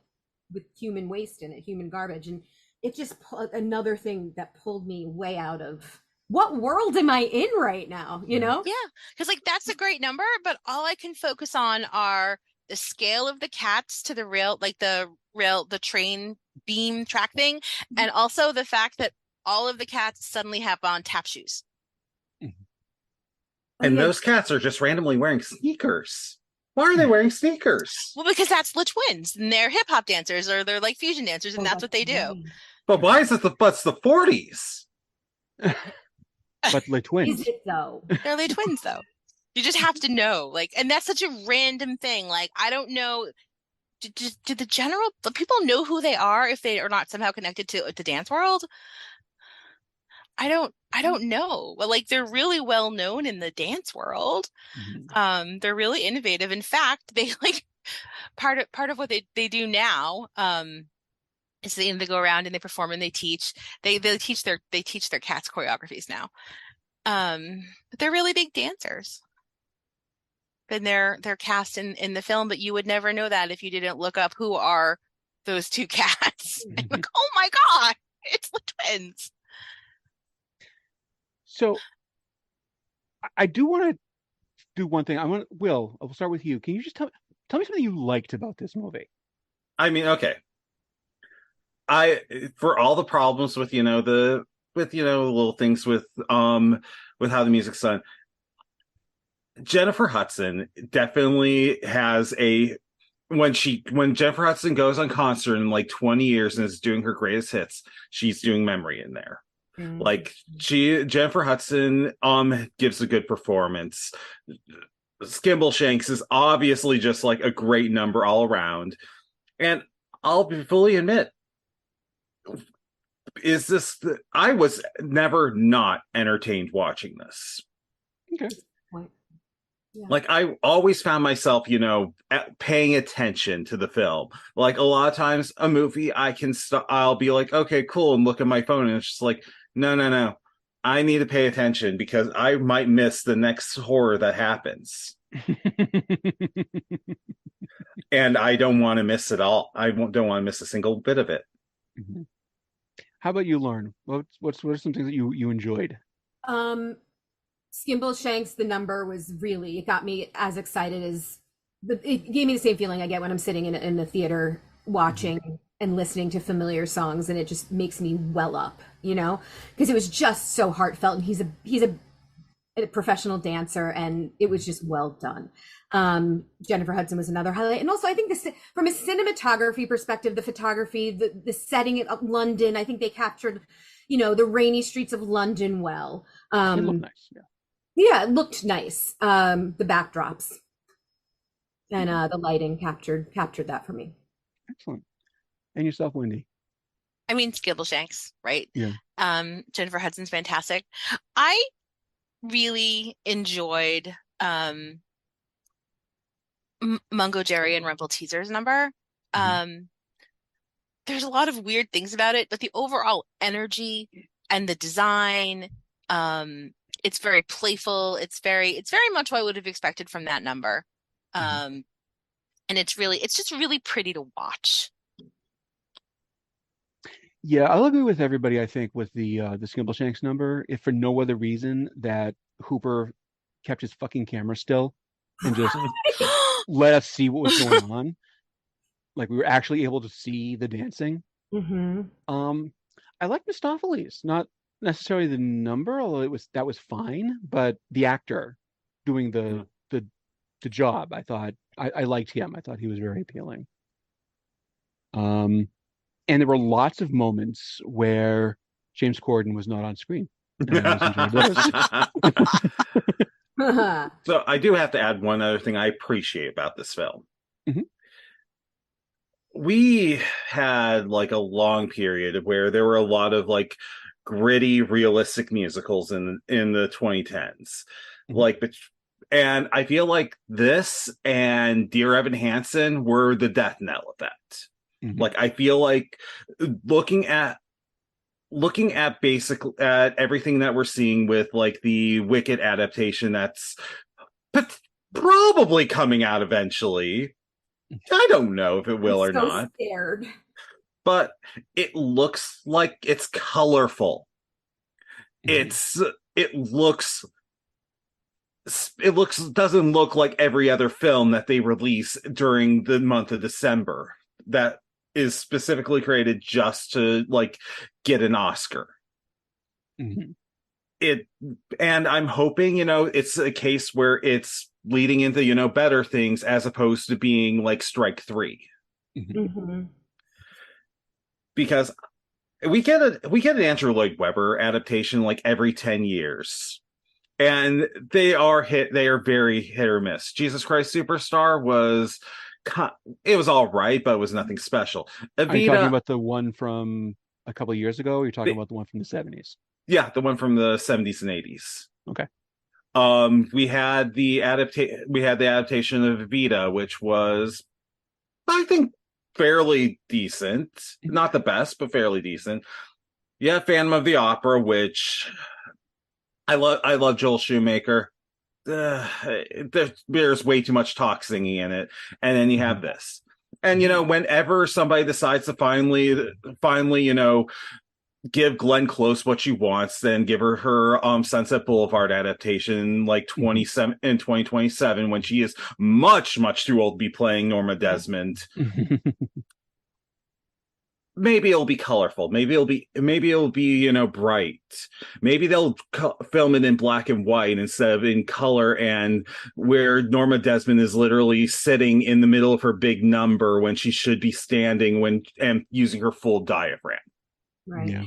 with human waste in it, human garbage. And it just another thing that pulled me way out of what world am I in right now, you know? Yeah, because like that's a great number, but all I can focus on are the scale of the cats to the rail, like the train beam track thing, and also the fact that all of the cats suddenly have on tap shoes. And those cats are just randomly wearing sneakers. Why are they wearing sneakers? Well, because that's the twins, and they're hip hop dancers, or they're like fusion dancers, and that's what they do. But why is it the 40s? But the twins. Is it though? They're the twins, though. You just have to know, like, and that's such a random thing. Like, I don't know. Do the people know who they are if they are not somehow connected to the dance world? I don't know. But like, they're really well known in the dance world. They're really innovative. In fact, they like part of what they do now is they go around and they perform and they teach. They teach their cats choreographies now. But they're really big dancers. And they're cast in the film, but you would never know that if you didn't look up who are those two cats. And like, oh my God, it's the twins. So I do want to do one thing. Will, I'll start with you. Can you just tell me something you liked about this movie? I mean, okay. For all the problems with little things with how the music's done, Jennifer Hudson definitely has when Jennifer Hudson goes on concert in like 20 years and is doing her greatest hits, she's doing Memory in there. Like Jennifer Hudson gives a good performance. Skimbleshanks is obviously just like a great number all around. And I'll fully admit, I was never not entertained watching this. Okay. Yeah. Like I always found myself, paying attention to the film. Like a lot of times a movie I'll be like, okay, cool, and look at my phone and it's just like, no. I need to pay attention because I might miss the next horror that happens. And I don't want to miss it all. I don't want to miss a single bit of it. Mm-hmm. How about you, Lauren? What are some things that you enjoyed? Skimbleshanks, the number it got me as excited as it gave me the same feeling I get when I'm sitting in the theater watching and listening to familiar songs, and it just makes me well up, because it was just so heartfelt, and he's a professional dancer, and it was just well done. Jennifer Hudson was another highlight, and also I think from a cinematography perspective, the photography, the setting of London, I think they captured, the rainy streets of London well. It looked nice, yeah. Yeah, it looked nice. The backdrops and the lighting captured that for me. Excellent. And yourself, Wendy? I mean, Skimbleshanks, right? Yeah. Jennifer Hudson's fantastic. I really enjoyed Mungo Jerry and Rumple Teaser's number. There's a lot of weird things about it, but the overall energy and the design, it's very playful. It's very much what I would have expected from that number. And it's just really pretty to watch. Yeah, I'll agree with everybody, I think, with the Skimbleshanks number, if for no other reason that Hooper kept his fucking camera still and just let us see what was going on. Like we were actually able to see the dancing. I like Mistopheles, not necessarily the number, although that was fine, but the actor doing the job, I thought I liked him. I thought he was very appealing. And there were lots of moments where James Corden was not on screen. And I was So I do have to add one other thing I appreciate about this film. We had like a long period where there were a lot of like gritty, realistic musicals in the 2010s. And I feel like this and Dear Evan Hansen were the death knell of that. Like I feel like looking at everything that we're seeing with like the Wicked adaptation that's probably coming out eventually. I don't know if it will or I'm so not, scared. but it looks like it's colorful. It's it looks doesn't look like every other film that they release during the month of December that is specifically created just to like get an Oscar. Mhm. It and I'm hoping, it's a case where it's leading into, better things as opposed to being like Strike 3. Mm-hmm. Because we get an Andrew Lloyd Webber adaptation like every 10 years. And they are very hit or miss. Jesus Christ Superstar was it was all right, but it was nothing special. Are you talking Evita, about the one from a couple of years ago? Or you're talking about the one from the 70s? yeah, the one from the 70s and 80s. Okay. We had the adaptation of Evita, which was, I think, fairly decent. Not the best, but fairly decent. Yeah, Phantom of the Opera, which I love Joel Shoemaker. There's way too much talk singing in it, and then you have this. And whenever somebody decides to finally, give Glenn Close what she wants, then give her Sunset Boulevard adaptation like 27 in 2027 when she is much too old to be playing Norma Desmond. Maybe it'll be colorful. Maybe it'll be bright. Maybe they'll film it in black and white instead of in color, and where Norma Desmond is literally sitting in the middle of her big number when she should be standing and using her full diaphragm. Right. Yeah.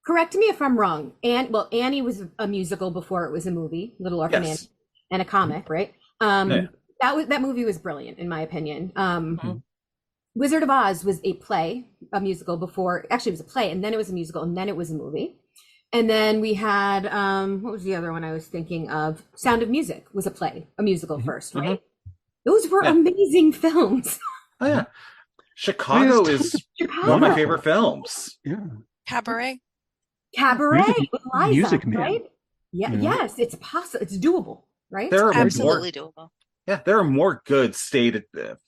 Correct me if I'm wrong. Annie was a musical before it was a movie, Little Orphan Yes. Annie, and a comic, right? Yeah. That movie was brilliant in my opinion. Mhm. Wizard of Oz was a musical before. Actually, it was a play, and then it was a musical, and then it was a movie. And then we had what was the other one I was thinking of? Sound of Music was a musical first, right? Those were amazing films. Oh yeah, Chicago there's is Chicago. one of my favorite films. Yeah. Cabaret. Cabaret with Liza, Music Man. right? Yeah, You know? yes, it's possible. It's doable, right? There are Absolutely doable. there are more good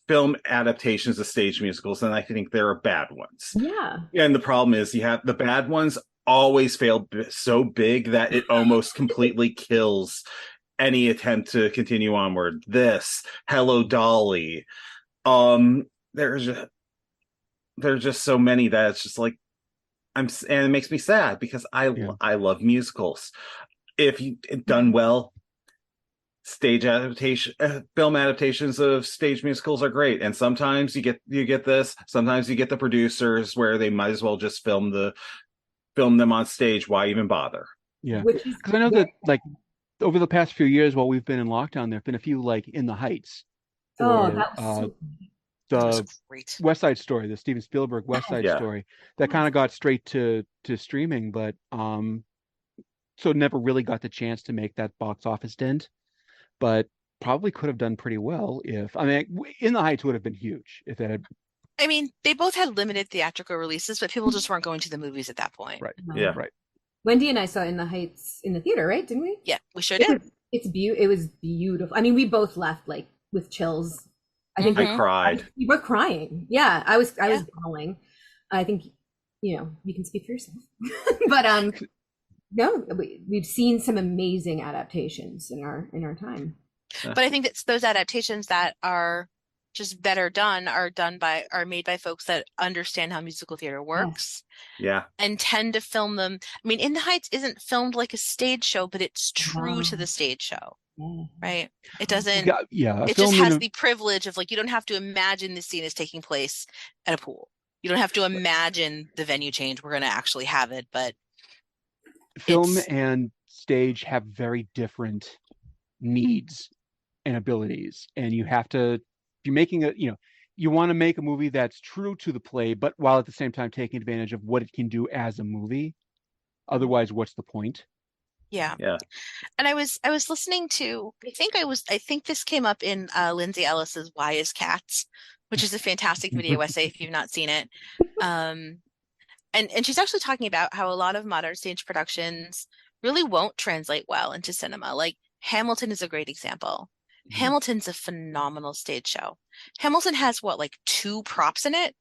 film adaptations of stage musicals than I think there are bad ones. Yeah. And the problem is you have the bad ones always fail so big that it almost completely kills any attempt to continue onward. This, Hello Dolly, there's just so many that it's just like and it makes me sad because I love musicals. If you done well, film adaptations of stage musicals are great, and sometimes you get this. Sometimes you get the producers where they might as well just film them on stage. Why even bother? Yeah, because I know that like over the past few years while we've been in lockdown, there've been a few like In the Heights. Oh, or, that was That was the great. West Side Story, the Steven Spielberg West Side Story, that kind of got straight to streaming, but so never really got the chance to make that box office dent. But probably could have done pretty well if In the Heights would have been huge if it had. I mean, they both had limited theatrical releases, but people just weren't going to the movies at that point. Right. Yeah. Right. Wendy and I saw In the Heights in the theater, right? Didn't we? Yeah, we sure did. It was beautiful. I mean, we both left like with chills. I think I cried. we were crying. Yeah, I was bawling. I think you can speak for yourself. But no, we've seen some amazing adaptations in our time. But I think it's those adaptations that are just better done are made by folks that understand how musical theater works. Yeah. And tend to film them. I mean, In the Heights isn't filmed like a stage show, but it's true to the stage show. Right? It doesn't it just has the privilege of like you don't have to imagine the scene is taking place at a pool. You don't have to imagine the venue change. We're gonna actually have it, but film and stage have very different needs and abilities, and you have to, if you're making you want to make a movie that's true to the play, but while at the same time taking advantage of what it can do as a movie. Otherwise, what's the point? Yeah. And I was listening to, I think this came up in Lindsay Ellis's Why is Cats, which is a fantastic video essay if you've not seen it. And she's actually talking about how a lot of modern stage productions really won't translate well into cinema. Like Hamilton is a great example. Hamilton's a phenomenal stage show. Hamilton has what, like 2 props in it?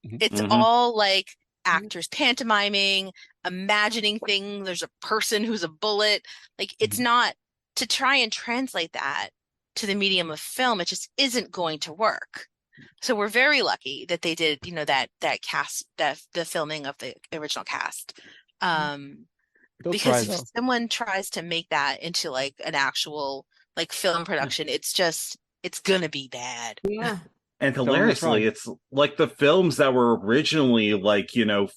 It's all like actors pantomiming, imagining things. There's a person who's a bullet. Like, it's not to try and translate that to the medium of film. It just isn't going to work. So we're very lucky that they did, that cast, the filming of the original cast. Because if someone tries to make that into like an actual like film production, it's gonna be bad. Yeah. And hilariously, it's like the films that were originally like, films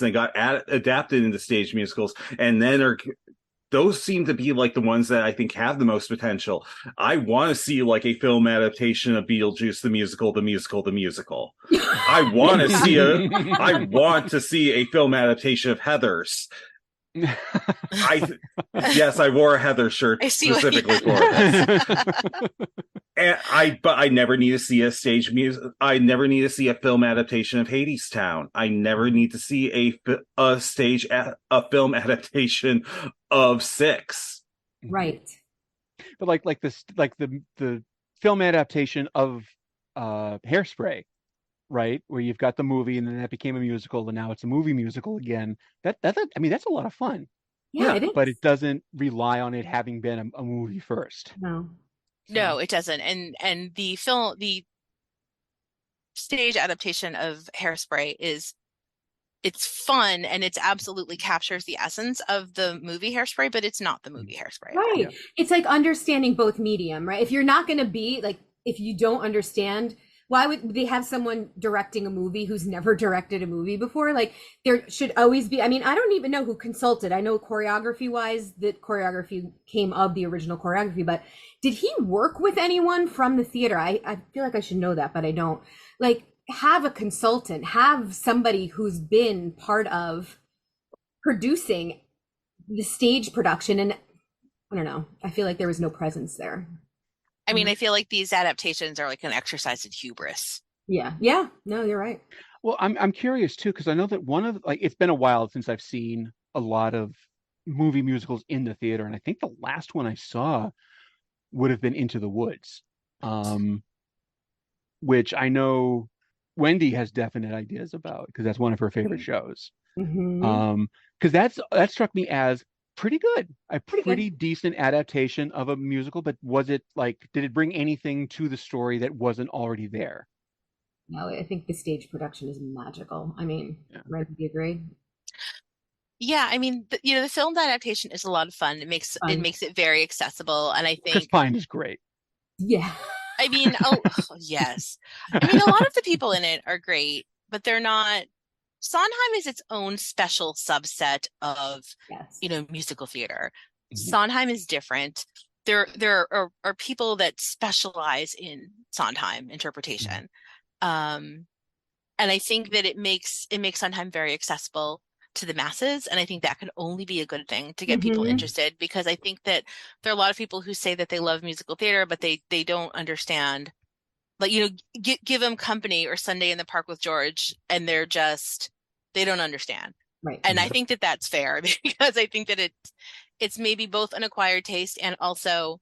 and got adapted into stage musicals, and then those seem to be like the ones that I think have the most potential. I want to see like a film adaptation of Beetlejuice the musical, the musical, the musical. I want to see a film adaptation of Heathers. Yes, I wore a Heather shirt specifically for this. But I never need to see a stage music. I never need to see a film adaptation of Hadestown. I never need to see a film adaptation of Six. Right. But the film adaptation of Hairspray, right, where you've got the movie and then that became a musical and now it's a movie musical again. That's a lot of fun. Yeah, it is. But it doesn't rely on it having been a movie first. No, it doesn't. And the stage adaptation of Hairspray it's fun and it's absolutely captures the essence of the movie Hairspray, but it's not the movie Hairspray. Right. Yeah. It's like understanding both medium, right? If you're not going to be like, if you don't understand, why would they have someone directing a movie who's never directed a movie before? Like, there should always be, I don't even know who consulted. I know choreography wise that choreography came of the original choreography, but did he work with anyone from the theater? I feel like I should know that, but I don't. Like, have a consultant, have somebody who's been part of producing the stage production. And I don't know, I feel like there was no presence there. I feel like these adaptations are like an exercise in hubris. Yeah. No, you're right. Well, I'm curious too, because I know that it's been a while since I've seen a lot of movie musicals in the theater, and I think the last one I saw would have been Into the Woods, which I know Wendy has definite ideas about because that's one of her favorite shows. Because that struck me as pretty good, a pretty decent adaptation of a musical. But was it did it bring anything to the story that wasn't already there? No, I think the stage production is magical. Right? Do you agree? Yeah, the film adaptation is a lot of fun. It makes it very accessible, and I think Chris Pine is great. Yeah. Yes. A lot of the people in it are great, but they're not. Sondheim is its own special subset of, musical theater. Sondheim is different. There are people that specialize in Sondheim interpretation. And I think that it makes Sondheim very accessible to the masses, and I think that can only be a good thing to get people interested, because I think that there are a lot of people who say that they love musical theater, but they don't understand, give them Company or Sunday in the Park with George, and they don't understand. Right. And I think that that's fair, because I think that it's maybe both an acquired taste, and also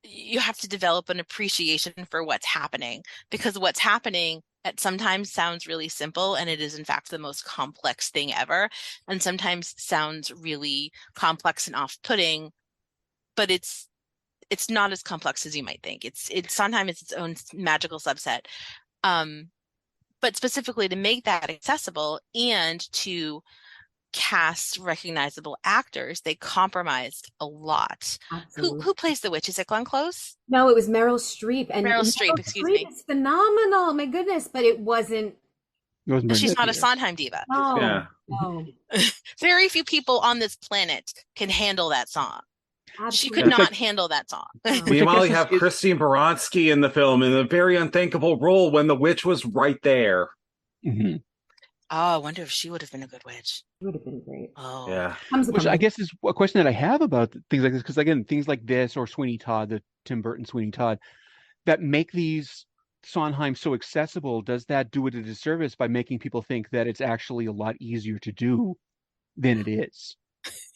you have to develop an appreciation for what's happening, because what's happening at sometimes sounds really simple, and it is in fact the most complex thing ever, and sometimes sounds really complex and off-putting, but it's not as complex as you might think. It's Sondheim is its own magical subset. But specifically to make that accessible and to cast recognizable actors, they compromised a lot. Who plays the witch? Is it Glenn Close? No, it was Meryl Streep. And Meryl Streep, excuse me. It's phenomenal. My goodness, but it wasn't. She's not a Sondheim diva. Oh, yeah. No. Very few people on this planet can handle that song. Absolutely. She could not handle that song. Meanwhile, you have Christine Baranski in the film in a very unthinkable role when the witch was right there. Mm-hmm. Oh, I wonder if she would have been a good witch. It would have been great. Oh, yeah. Which I guess is a question that I have about things like this, because again, things like this or Sweeney Todd, the Tim Burton Sweeney Todd, that make these Sondheim so accessible, does that do it a disservice by making people think that it's actually a lot easier to do than it is?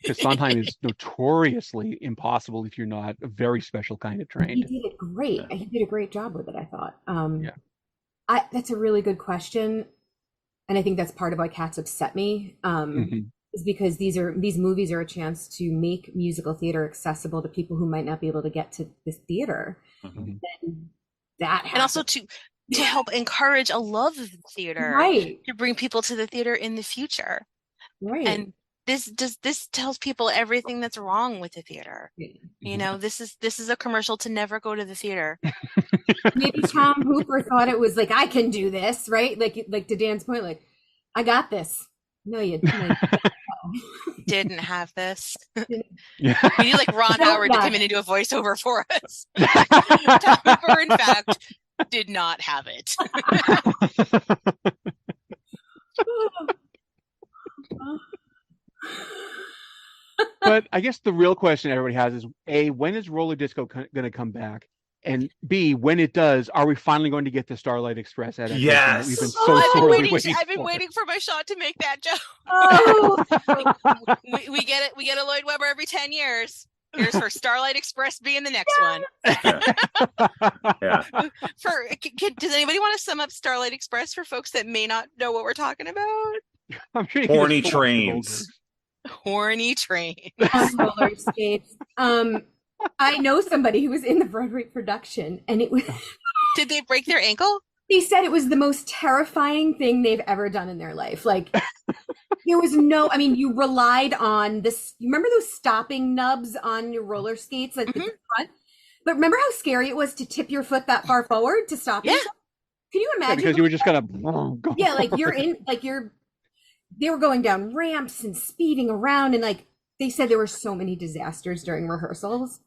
because Sondheim is notoriously impossible if you're not a very special kind of He trained. did it great. He did a great job with it, I thought. Yeah. That's a really good question, and I think that's part of why Cats upset me. Is because these movies are a chance to make musical theater accessible to people who might not be able to get to the theater. And and also to help encourage a love of theater, right? To bring people to the theater in the future, Right. And this tells people everything that's wrong with the theater. You know, this is a commercial to never go to the theater. Maybe Tom Hooper thought it was like, I can do this, right? Like to Dan's point, like, I got this. No, you didn't have this. Yeah. We need like Ron Howard to come in and do a voiceover for us. Tom Hooper, in fact, did not have it. But I guess the real question everybody has is, A, when is roller disco going to come back? And B, when it does, are we finally going to get the Starlight Express adaptation that we've been so sorely waiting I've been for? waiting for my shot to make that joke. Oh. we get it. We get a Lloyd Webber every 10 years. Here's for Starlight Express being the next one. Yeah. Does anybody want to sum up Starlight Express for folks that may not know what we're talking about? I'm sure you Horny can just pull off the trains. Horny trains. On roller skates. I know somebody who was in the Broadway production, and it was. Did they break their ankle? They said it was the most terrifying thing they've ever done in their life. Like, there was no. I mean, you relied on this. You remember those stopping nubs on your roller skates at the front? But remember how scary it was to tip your foot that far forward to stop yourself? Can you imagine? Because you were just gonna go. Yeah, like they were going down ramps and speeding around, and like they said there were so many disasters during rehearsals.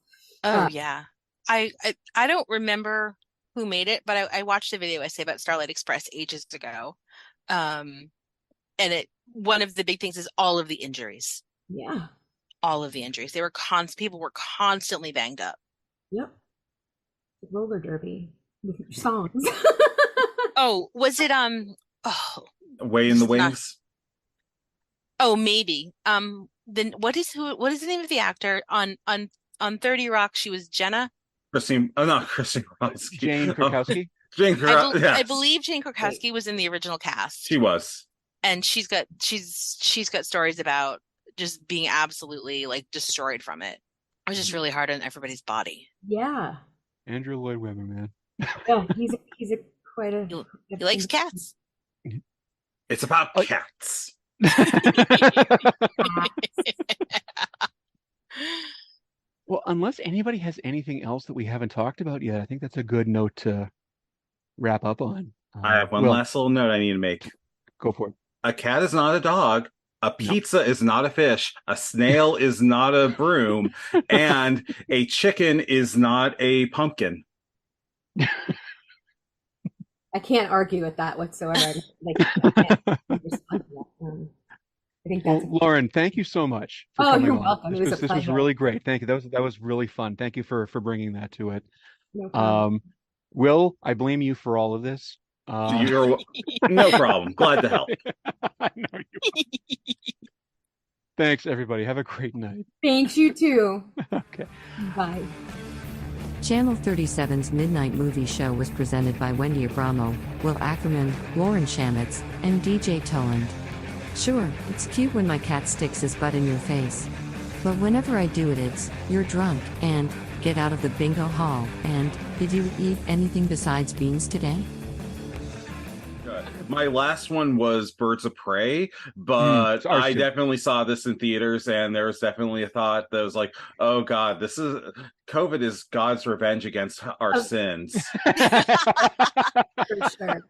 Oh yeah. I don't remember who made it, but I watched a video essay about Starlight Express ages ago. And one of the big things is all of the injuries. Yeah. All of the injuries. People were constantly banged up. Yep. Roller derby with songs. Oh, was it Way in the Wings? Oh, maybe. Then what is the name of the actor on 30 Rock? She was Jenna. Christine Krakowski. Jane Krakowski. I believe Jane Krakowski was in the original cast. She was. And she's got stories about just being absolutely like destroyed from it. It was just really hard on everybody's body. Yeah. Andrew Lloyd Webber, man. Yeah, he's quite a. He likes cats. It's about cats. Well, unless anybody has anything else that we haven't talked about yet, I think that's a good note to wrap up on. I have one last little note I need to make. Go for it. A cat is not a dog. A pizza is not a fish. A snail is not a broom. And a chicken is not a pumpkin. I can't argue with that whatsoever. I can't respond to that. I think that's Lauren, thank you so much for coming you're on. welcome. This was really great. Thank you. That was really fun. Thank you for bringing that to it. No problem. Will, I blame you for all of this. You're no problem. Glad to help. I know you are. Thanks, everybody. Have a great night. Thanks, you too. Okay. Bye. Channel 37's Midnight Movie Show was presented by Wendy Abramo, Will Ackerman, Lauren Shamitz, and DJ Toland. Sure, it's cute when my cat sticks his butt in your face. But whenever I do it, it's, you're drunk, and, get out of the bingo hall, and, did you eat anything besides beans today? My last one was Birds of Prey, but I definitely saw this in theaters, and there was definitely a thought that was like, oh God, COVID is God's revenge against our sins. For sure.